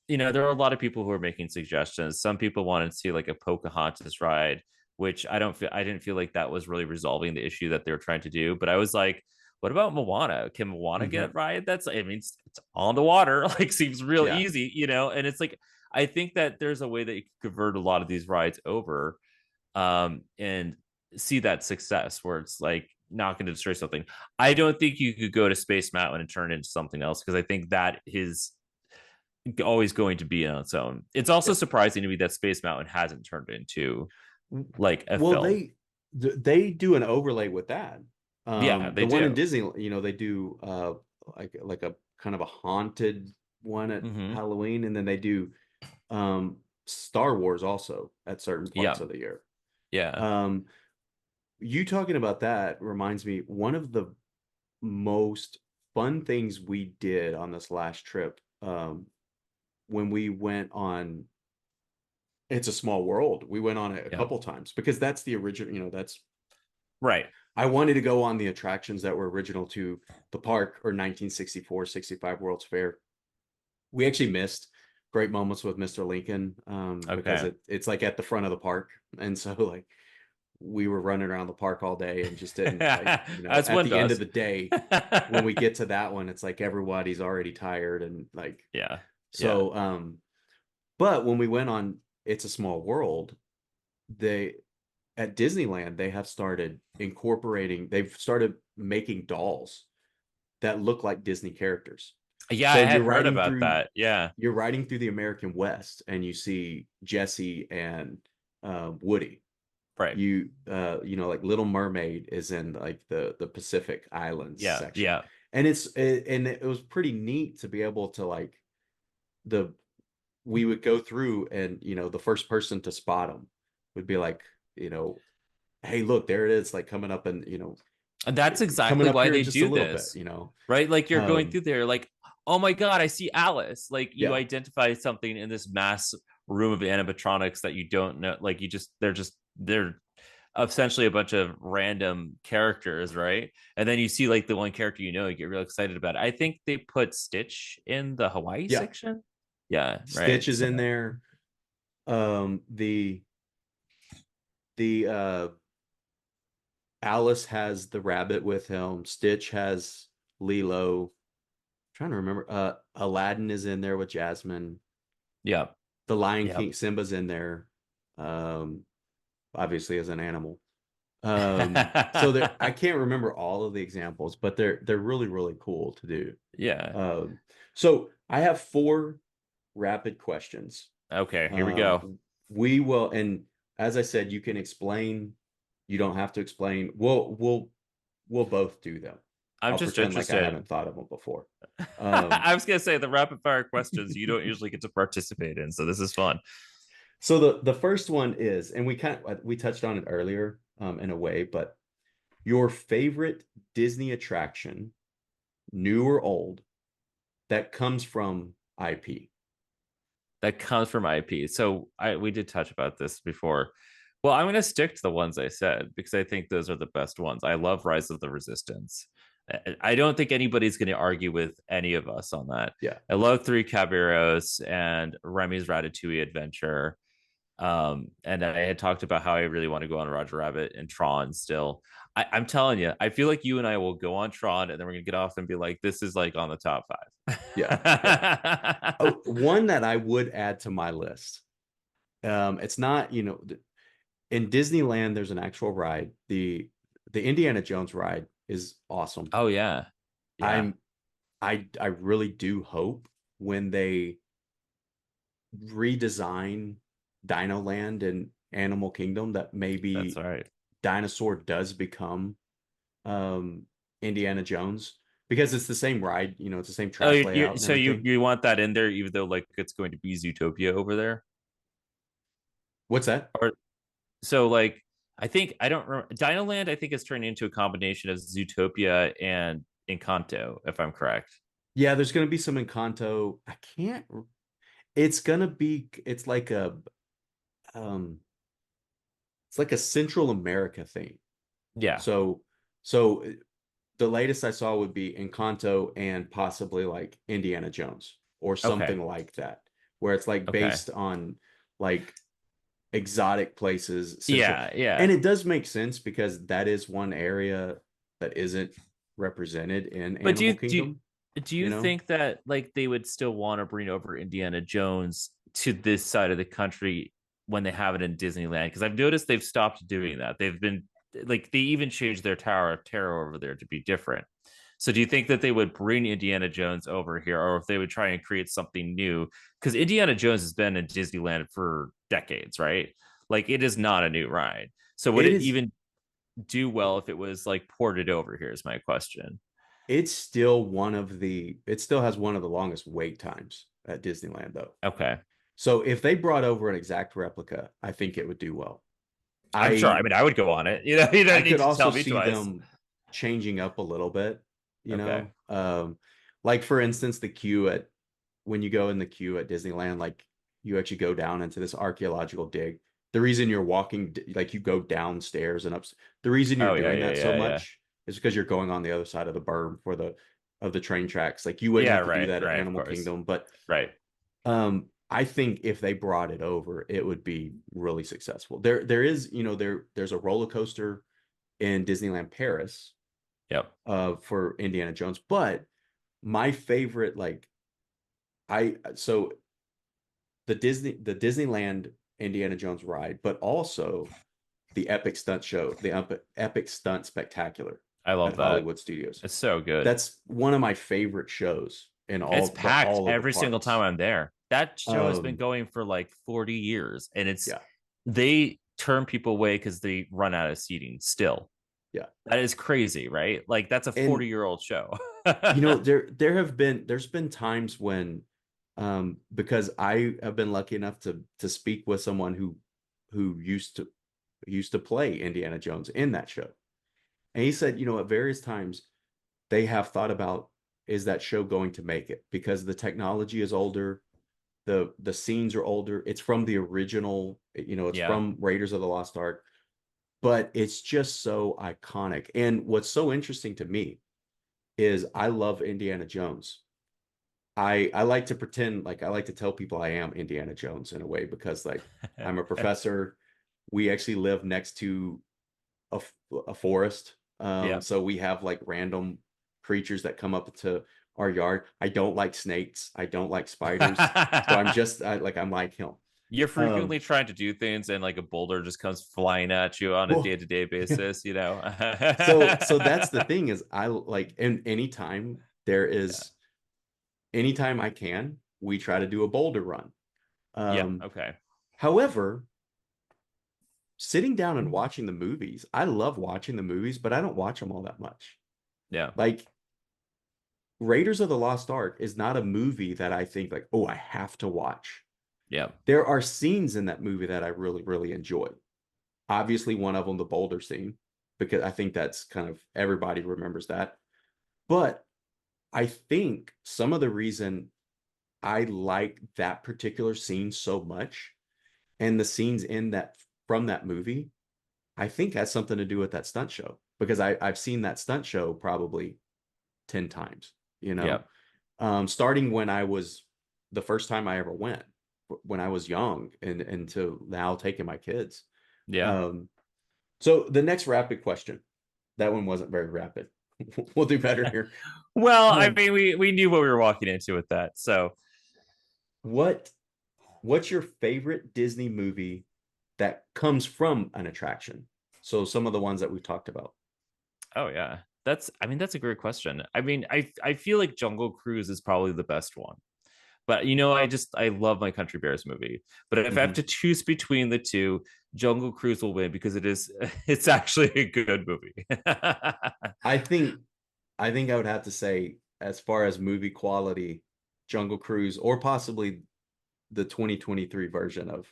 there are a lot of people who are making suggestions. Some people wanted to see like a Pocahontas ride, which I didn't feel like that was really resolving the issue that they were trying to do. But I was like, what about Moana? Can Moana hmm get a ride? I mean, it's on the water, like seems real yeah, easy. And it's like, I think that there's a way that you can convert a lot of these rides over, and see that success where it's like not going to destroy something. I don't think you could go to Space Mountain and turn it into something else because I think that is always going to be on its own. It's also yeah. surprising to me that Space Mountain hasn't turned into like a Well, film. they do an overlay with that. Yeah, they The one in do. Disney, they do like a kind of a haunted one at Hmm. Halloween, and then they do Star Wars also at certain parts Yeah, of the year. yeah. Um, you talking about that reminds me, one of the most fun things we did on this last trip, when we went on It's a Small World. We went on it a Yeah. couple times because that's the original, that's Right. I wanted to go on the attractions that were original to the park or 1964, 65 World's Fair. We actually missed great moments with Mr. Lincoln because Okay. it's like at the front of the park. And so like we were running around the park all day and just didn't As at one the end of does. the day, when we get to that one, it's like everybody's already tired and like Yeah. Yeah. so But when we went on It's a Small World, they at Disneyland they have started incorporating. They've started making dolls that look like Disney characters. Yeah, I So had heard about that. Yeah, you're riding through the American West and you see Jesse and Woody. right. You know, like Little Mermaid is in like the Pacific Islands Yeah, section. yeah. And it was pretty neat to be able to like the we would go through and you know the first person to spot them would be like, you know, hey, look, there it is, like coming up and you know, And that's coming exactly up why here in they just a do little bit, this, you know. right? Like you're going Um, through there, like, oh my God, I see Alice. Like you yeah, identify something in this mass room of animatronics that you don't know. Like they're essentially a bunch of random characters, right? And then you see like the one character you get real excited about it. I think they put Stitch in the Hawaii yeah. section. Yeah, Stitch right. is So in there. The Alice has the rabbit with him. Stitch has Lilo. Trying to remember. Aladdin is in there with Jasmine. yeah, The Lion yeah. King, Simba's in there. Um, obviously as an animal. So there, I can't remember all of the examples, but they're really really cool to do. Yeah. Um, so I have four rapid questions. Okay, here we go. Um, we will, and as I said, you can explain. You don't have to explain. We'll both do them. I'm I'll just pretend like I interested. haven't thought of them before. Um, I was gonna say the rapid fire questions you don't usually get to participate in, so this is fun. so the first one is, and we touched on it earlier, in a way, but your favorite Disney attraction, new or old, that comes from IP. That comes from IP. So we did touch about this before. Well, I'm gonna stick to the ones I said because I think those are the best ones. I love Rise of the Resistance. I don't think anybody's going to argue with any of us on that. Yeah, I love Three Caballeros and Remy's Ratatouille Adventure. And I had talked about how I really want to go on Roger Rabbit and Tron still. I'm telling you, I feel like you and I will go on Tron and then we're gonna get off and be like, this is like on the top yeah, yeah. five. Oh, one that I would add to my list. It's not, you know, in Disneyland, there's an actual ride. The Indiana Jones ride is awesome. Oh yeah. Yeah, I'm I really do hope when they redesign Dino Land and Animal Kingdom that that's maybe all right. Dinosaur does become um Indiana Jones because it's the same ride, you know, it's the same Oh, track layout and so you everything. you want that in there, even though like it's going to be Zootopia over there, What's that? or so like I think I don't remember. Dino Land I think is turning into a combination of Zootopia and Encanto, if I'm correct. Yeah, there's gonna be some Encanto. I can't. It's gonna be. Um, it's like a Central America thing. Yeah. So, so the latest I saw would be Encanto and possibly like Indiana Jones or Okay. something like that, where it's like Okay. based on like exotic places, Central. Yeah. And Yeah. it does make sense because that is one area that isn't represented in But Animal Kingdom, do you you know? think that like they would still want to bring over Indiana Jones to this side of the country when they have it in Disneyland? Because I've noticed they've stopped doing that. They've been like they even changed their Tower of Terror over there to be different. So do you think that they would bring Indiana Jones over here, or if they would try and create something new? Because Indiana Jones has been in Disneyland for decades, right? Like it is not a new ride. So would It it is even do well if it was like ported over here? Is my question. it's still one of the it still has one of the longest wait times at Disneyland though. Okay. So if they brought over an exact replica, I think it would do well. I'm sure. I I mean, I would go on it. You I don't need could to also tell me see twice. them changing up a little bit, you Okay. know. Like for instance, the queue at when you go in the queue at Disneyland, like you actually go down into this archaeological dig. The reason you're walking, like you go downstairs and up, the reason you're Oh yeah, doing yeah, that so yeah, yeah. much is because you're going on the other side of the berm for the of the train tracks. Like you wouldn't Yeah, have to do right, that at right, of Animal course. Kingdom, but Right. I think if they brought it over, it would be really successful. There is, you know, there's a roller coaster in Disneyland Paris Yep. for Indiana Jones, but my favorite, like I so the Disneyland Indiana Jones ride, but also the Epic Stunt Show, the Epic Stunt Spectacular I at love that. Hollywood Studios. It's so good. That's one of my favorite shows in It's packed all of the every single time parks. I'm there. That show has been Um, going for like 40 years, and yeah, they turn people away because they run out of seating still. yeah. That is crazy, right? Like that's a And 40-year-old show. there's been times when because I have been lucky enough to speak with someone who used to play Indiana Jones in that show. And he said, at various times they have thought about, is that show going to make it? Because the technology is older, the scenes are older. It's from the original, it's Yeah. from Raiders of the Lost Ark, but it's just so iconic. And what's so interesting to me is I love Indiana Jones. I like to pretend like I like to tell people I am Indiana Jones in a way because like I'm a professor. We actually live next to a forest. Yeah. So we have like random creatures that come up to our yard. I don't like snakes. I don't like spiders. So I'm like him. You're Um, frequently trying to do things and like a boulder just comes flying at you on a well, day-to-day yeah. basis, you know? So that's the thing is I like, and Yeah. anytime I can, we try to do a boulder run. Yeah. Um, Okay. However, sitting down and watching the movies, I love watching the movies, but I don't watch them all that much. Yeah. Like Raiders of the Lost Ark is not a movie that I think like, oh, I have to watch. Yeah. There are scenes in that movie that I really, really enjoy. Obviously, one of them, the boulder scene, because I think that's kind of everybody remembers that. But I think some of the reason I like that particular scene so much and the scenes in that from that movie, I think has something to do with that stunt show because I've seen that stunt show probably 10 times, you Yeah. know, starting when I was the first time I ever went when I was young and to now taking my kids. Yeah. Um, so the next rapid question, that one wasn't very rapid. We'll do better here. Well, I Um, mean, we knew what we were walking into with that. So, what what's your favorite Disney movie that comes from an attraction? So some of the ones that we've talked about. oh yeah. I mean, that's a great question. I mean, I feel like Jungle Cruise is probably the best one. But I love my Country Bears movie. But if I have Mhm. to choose between the two, Jungle Cruise will win because it's actually a good movie. I think I would have to say, as far as movie quality, Jungle Cruise or possibly the 2023 version of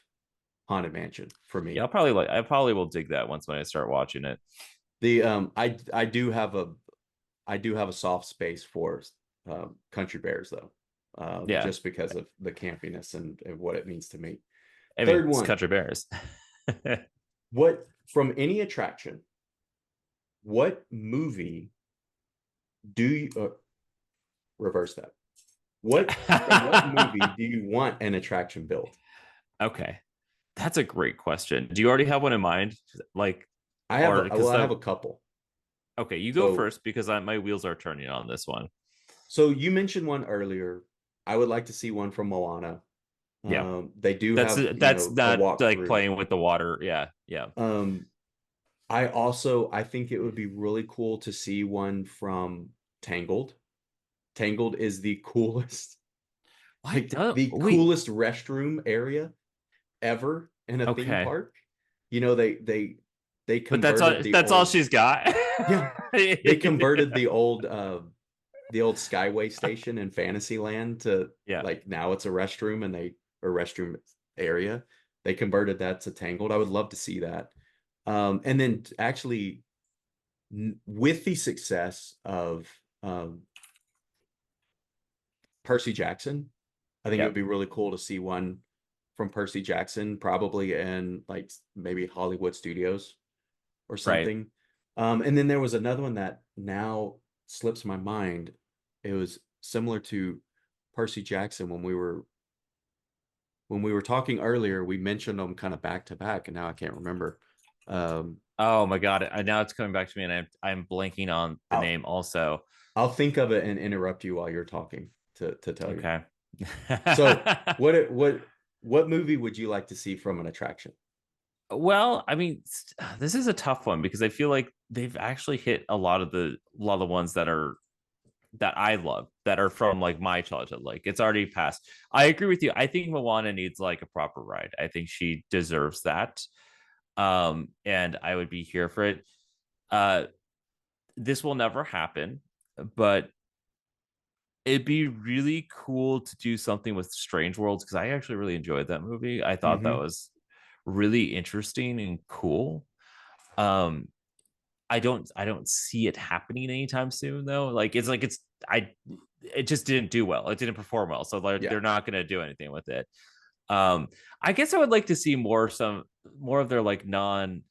Haunted Mansion for Yeah, me. I probably will dig that once when I start watching it. The I do have a soft space for Country Bears though, Yeah. just because of the campiness and what it means to me. I mean, Third it's one, Country Bears. what from any attraction, what movie do you reverse that? From what movie do you want an attraction built? Okay. That's a great question. Do you already have one in mind? Like, or Well, because I have the a couple. okay, you go So first because my wheels are turning on this one. so you mentioned one earlier. I would like to see one from Moana. Yeah, They do have, that's a not like walkthrough. playing with the water. Yeah, yeah, Um, I think it would be really cool to see one from Tangled. Tangled is the coolest, what like does the wait? coolest restroom area ever in a theme Okay, park. You know, they but converted the that's all old, she's got. yeah, they converted the old Skyway station in Fantasyland to Yeah, like now it's a restroom a restroom area. They converted that to Tangled. I would love to see that. And then actually with the success of Percy Jackson, I think it yeah, would be really cool to see one from Percy Jackson, probably in like maybe Hollywood Studios or right. something. And then there was another one that now slips my mind. It was similar to Percy Jackson when we were talking earlier. We mentioned them kind of back to back, and now I can't remember. Um, Oh my god! Now it's coming back to me, and I'm blanking on the I'll name also. I'll think of it and interrupt you while you're talking to tell you. Okay. So what What movie would you like to see from an attraction? Well, I mean, this is a tough one because I feel like they've actually hit a lot of the ones that I love that are from like my childhood. Like it's already passed. I agree with you. I think Moana needs like a proper ride. I think she deserves that. And I would be here for it. Uh, this will never happen, but it'd be really cool to do something with Strange Worlds because I actually really enjoyed that movie. I thought that Mm-hmm. was really interesting and cool. Um, I don't see it happening anytime soon though. Like it's I it just didn't do well. It didn't perform well. So like Yeah. they're not gonna do anything with it. Um, I guess I would like to see more of their like non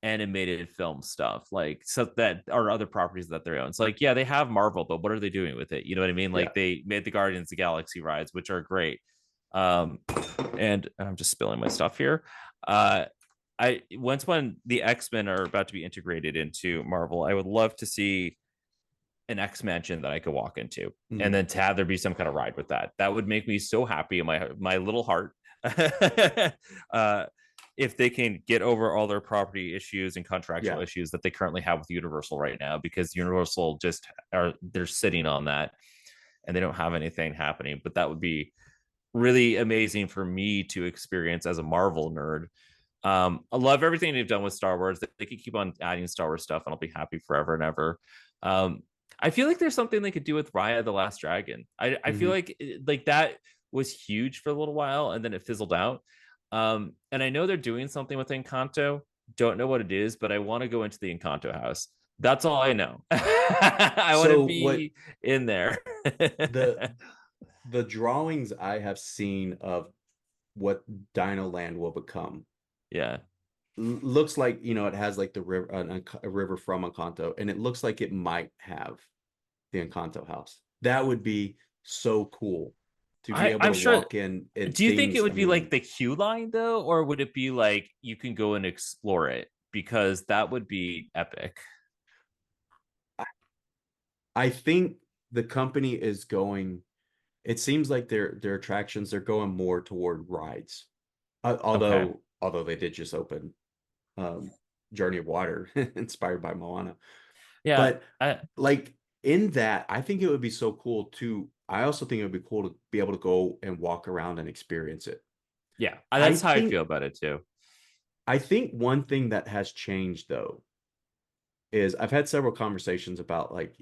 animated film stuff, like so that are other properties that they own. It's like, yeah, they have Marvel, but what are they doing with it? You know what I mean? Yeah. Like they made the Guardians of the Galaxy rides, which are great. Um, and I'm just spilling my stuff here. Uh, I once when the X-Men are about to be integrated into Marvel, I would love to see an X mansion that I could walk into, and Mm-hmm. then to have there be some kind of ride with that. That would make me so happy in my little heart. uh, if they can get over all their property issues and contractual Yeah. issues that they currently have with Universal right now, because Universal just are they're sitting on that and they don't have anything happening. But that would be really amazing for me to experience as a Marvel nerd. I love everything they've done with Star Wars. They could keep on adding Star Wars stuff, and I'll be happy forever and ever. Um, I feel like there's something they could do with Raya the Last Dragon. I feel Mm-hmm. like that was huge for a little while, and then it fizzled out. And I know they're doing something with Encanto. Don't know what it is, but I want to go into the Encanto house. That's all I know. I want to So what be in there. the the drawings I have seen of what Dino Land will become Yeah, looks like, it has like the river, a river from Encanto, and it looks like it might have the Encanto house. That would be so cool to be able I'm to sure. walk in and Do you think it things. I would be like mean, the queue line though, or would it be like you can go and explore it? Because that would be epic. I think the company is going, it seems like their attractions, they're going more toward rides. Okay. Although they did just open um Journey of Water inspired by Moana. Yeah. But like in that, I think it would be so cool too. I also think it would be cool to be able to go and walk around and experience it. Yeah. I That's how I think feel about it too. I think one thing that has changed though is I've had several conversations about like,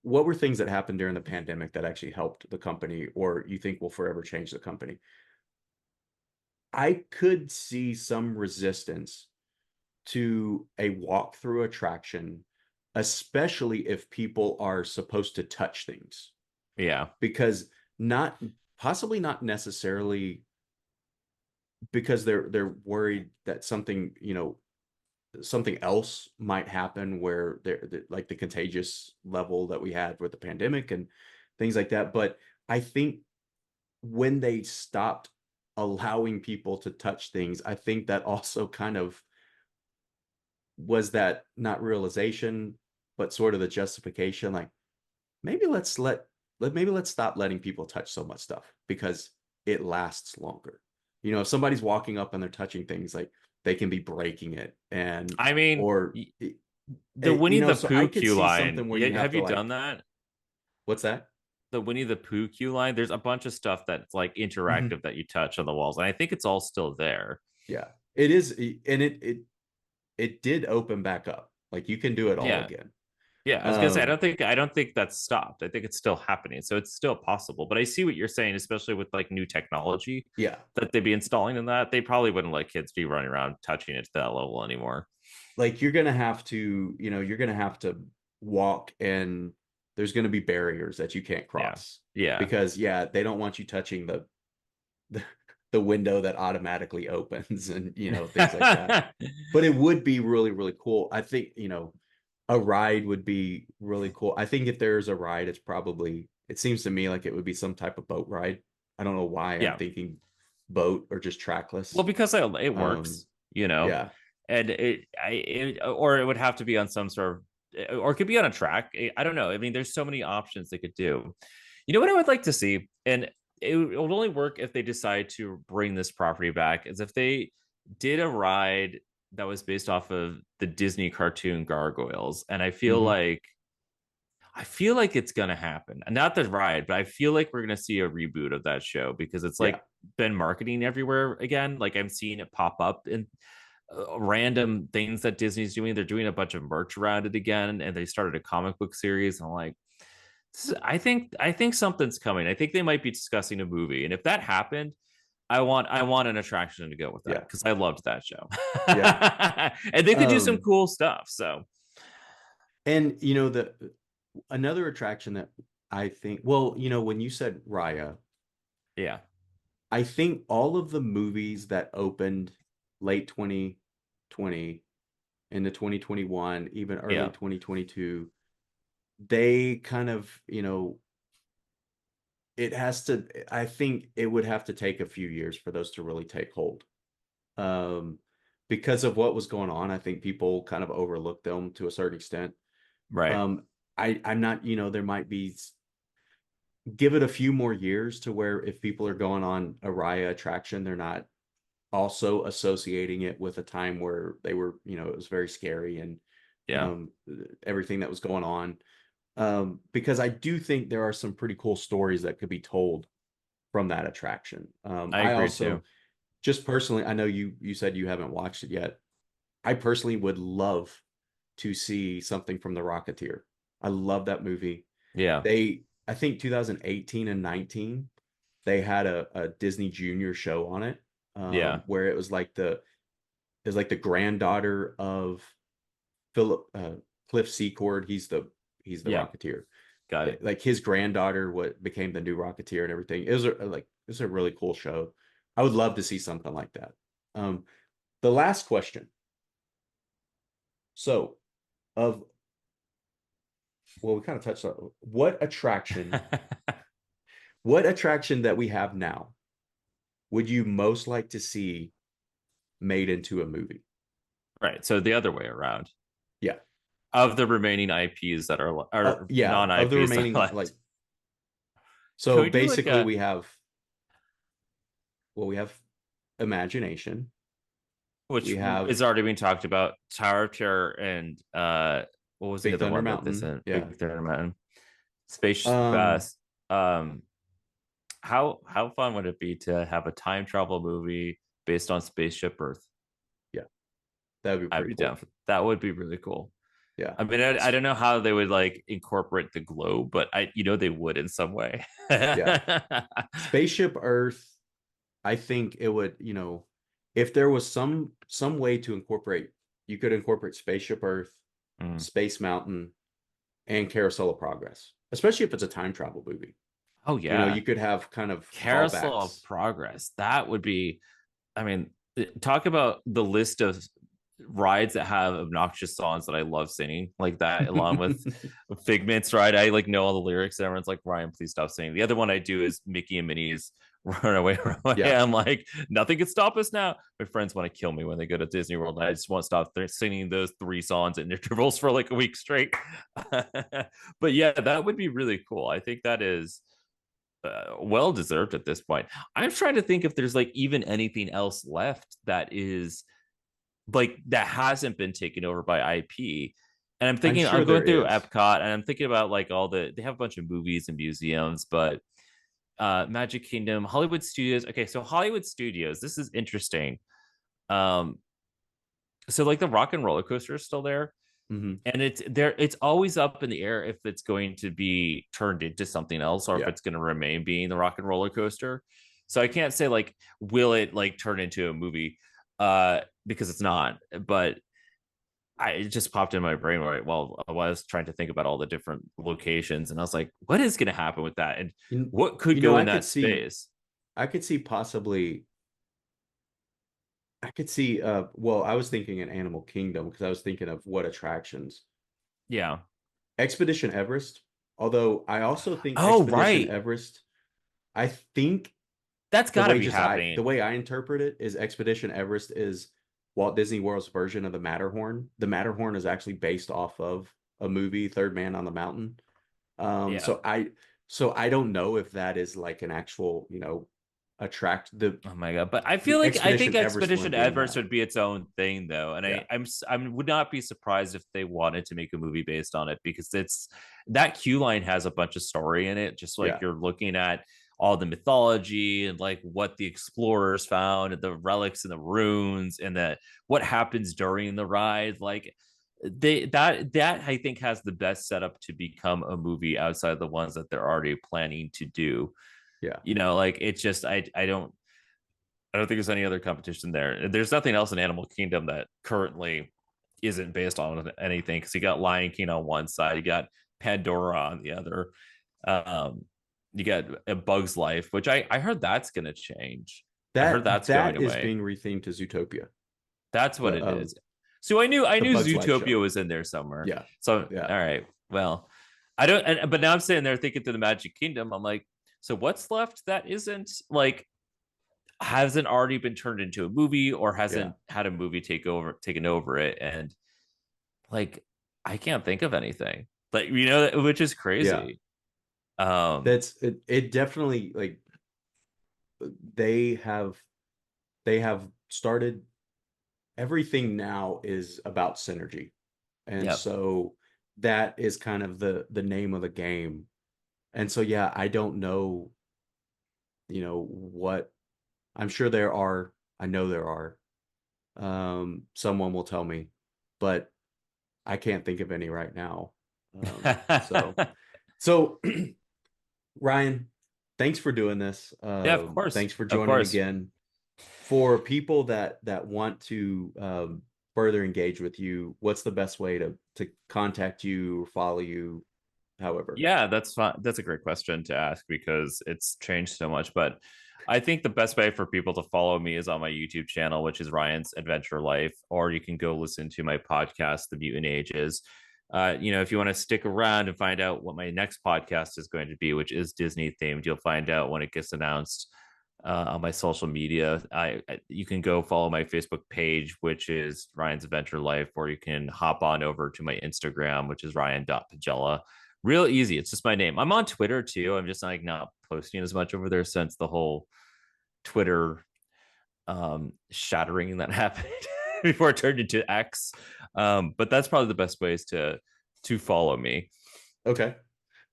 what were things that happened during the pandemic that actually helped the company or you think will forever change the company? I could see some resistance to a walkthrough attraction, especially if people are supposed to touch things, Yeah. because not possibly not necessarily because they're worried that something, something else might happen where they're like the contagious level that we had with the pandemic and things like that. But I think when they stopped allowing people to touch things, I think that also kind of was that not realization, but sort of the justification, like maybe maybe let's stop letting people touch so much stuff because it lasts longer. If somebody's walking up and they're touching things, like they can be breaking it and I mean, or the Winnie the so I Pooh could queue see line. something where Yeah, you'd have have to you done like, that? what's that? The Winnie the Pooh queue line. There's a bunch of stuff that's like Mhm. interactive that you touch on the walls, and I think it's all still there. Yeah, it is, and it did open back up. Like you can do it all Yeah. again. Yeah, I was gonna say Um, I don't think that's stopped. I think it's still happening. So it's still possible. But I see what you're saying, especially with like new technology yeah, that they'd be installing in that. They probably wouldn't let kids be running around touching it to that level anymore. like you're gonna have to walk, and there's gonna be barriers that you can't Yeah. cross Yeah. because yeah, they don't want you touching the, the window that automatically opens and things like that. But it would be really, really cool. I think, a ride would be really cool. I think if there's a ride, it seems to me like it would be some type of boat ride. I don't know why I'm Yeah. thinking boat or just Well, trackless. because it Um, works, you know, yeah, and or it would have to be on some sort of, or it could be on a track. I don't know. I mean, there's so many options they could do. You know what I would like to see? And it would only work if they decide to bring this property back, as if they did a ride that was based off of the Disney cartoon Gargoyles. And Hmm. I feel like it's gonna happen. And not the ride, but I feel like we're gonna see a reboot of that show because it's Yeah. like been marketing everywhere again. Like I'm seeing it pop up in random things that Disney's doing. They're doing a bunch of merch around it again, and they started a comic book series. And I'm like, I think something's coming. I think they might be discussing a movie, and if that happened, I want an attraction to go with that Yeah. because I loved that show, Yeah. and they could do some Um, cool stuff. So and you know, the another attraction that I think, well, when you said Raya, yeah, I think all of the movies that opened late 2020 into 2021, even early yeah, 2022, they kind of, it has to, I think it would have to take a few years for those to really take hold. Um, because of what was going on, I think people kind of overlooked them to a certain extent. right, Um, I'm not, there might be, give it a few more years to where if people are going on a Raya attraction, they're not also associating it with a time where they were, it was very scary and yeah, um, everything that was going on. Because I do think there are some pretty cool stories that could be told from that attraction. I I agree too. also, just personally, I know you said you haven't watched it yet. I personally would love to see something from The Rocketeer. I love that movie. Yeah, I think 2018 and 19, they had a Disney Junior show on it, yeah, where it was like the granddaughter of Philip Cliff Secord. He's the yeah, Rocketeer. got it. Like his granddaughter what became the new Rocketeer and everything. It was a really cool show. I would love to see something like that. Um, the last question. So, of well, we kind of touched on what attraction that we have now would you most like to see made into a movie? Right. So the other way around Yeah. of the remaining IPs that are Yeah, non of the IPs that are remaining, left. Can so we do like basically a we have imagination. which We have is already being talked about Tower of Terror and what was the Big other Thunder one that this Mountain. in Yeah. Big Thunder Mountain Space Um, um how fun would it be to have a time travel movie based on Spaceship Earth? yeah, that would be I'd pretty be down cool. for that. Would be really cool. Yeah. I mean, I don't know how they would like incorporate the globe, but they would in some way. Yeah. Spaceship Earth, I think it would, if there was some way to incorporate, you could incorporate Spaceship Earth, Mm. Space Mountain, and Carousel of Progress, especially if it's a time travel movie. Oh You yeah, could have kind of Carousel of callbacks. Progress. That would be. I mean, talk about the list of rides that have obnoxious songs that I love singing like that, along with Figment's ride. I like know all the lyrics, and everyone's like, Ryan, please stop singing. The other one I do is Mickey and Minnie's Run Away, Run Away. Yeah. I'm like, nothing can stop us now. My friends want to kill me when they go to Disney World, and I just want to stop singing those three songs in intervals for like a week straight. But yeah, that would be really cool. I think that is well deserved at this point. I'm trying to think if there's like even anything else left that is like that hasn't been taken over by IP. And I'm I'm sure going there through is. Epcot and I'm thinking about like they have a bunch of movies and museums, but Magic Kingdom, Hollywood Studios. Okay, so Hollywood Studios, this is interesting. Um, so like the Rock and Roller Coaster is still there, Hmm. and it's always up in the air if it's going to be turned into something else or if Yeah. it's going to remain being the Rock and Roller Coaster. So I can't say like will it like turn into a movie because it's not, but it just popped in my brain right while I was trying to think about all the different locations, and I was like, what is going to happen with that, and You, what could go I in could that see, space? possibly, I could see, well, I was thinking an Animal Kingdom because I was thinking of what attractions. Yeah. Expedition Everest, although I also think Oh, Expedition right. Everest, I think That's got to be the happening. way I interpret it is Expedition Everest is Walt Disney World's version of the Matterhorn. The Matterhorn is actually based off of a movie, Third Man on the Mountain. Yeah. So So I don't know if that is like an actual, attract Oh my god! But I feel the like I think Expedition Everest one Expedition being Everest that. would be its own thing, though, and Yeah. I would not be surprised if they wanted to make a movie based on it because it's that queue line has a bunch of story in it. Just like Yeah. you're looking at all the mythology and like what the explorers found and the relics and the runes and the what happens during the ride. Like that I think has the best setup to become a movie outside the ones that they're already planning to do. Yeah. Like it's just I don't think there's any other competition there. There's nothing else in Animal Kingdom that currently isn't based on anything because you got Lion King on one side, you got Pandora on the other, um, you got A Bug's Life, which I heard that's going to change. I heard That that's going that is away. being rethemed to Zootopia. That's what The it is. So I the knew Bugs Life Zootopia show. was in there somewhere. Yeah. So Yeah. all right, well, I don't. But now I'm sitting there thinking to the Magic Kingdom. I'm like, so what's left that isn't like hasn't already been turned into a movie or Yeah. hasn't had a movie taken over it, and like I can't think of anything, like which is Yeah. crazy. um That's it, it definitely like they have they have started everything now is about synergy. And yeah. so that is kind of the name of the game. And so yeah, I don't know, what I'm sure there are, I know there are. Someone will tell me, but I can't think of any right now. So so Ryan, thanks for doing this. Yeah, of course, Thanks for of joining course. again. For people that want to further engage with you, what's the best way to contact you, follow you, however? Yeah, that's fine. That's a great question to ask because it's changed so much. But I think the best way for people to follow me is on my YouTube channel, which is Ryan's Adventure Life, or you can go listen to my podcast, The Mutant Ages. If you want to stick around and find out what my next podcast is going to be, which is Disney themed, you'll find out when it gets announced on my social media. You can go follow my Facebook page, which is Ryan's Adventure Life, or you can hop on over to my Instagram, which is Ryan.Pagella. Real easy. It's just my name. I'm on Twitter too. I'm just like not posting as much over there since the whole Twitter shattering that happened before it turned into X. But that's probably the best ways to follow me. Okay.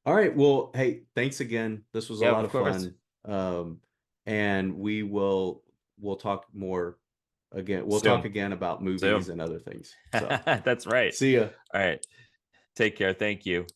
All right. Well, hey, thanks again. This was a Yeah, lot of of course. fun. And we'll talk more again. We'll talk Soon. again about movies Soon. and other things. So, That's right. see ya. All right. Take care. Thank you.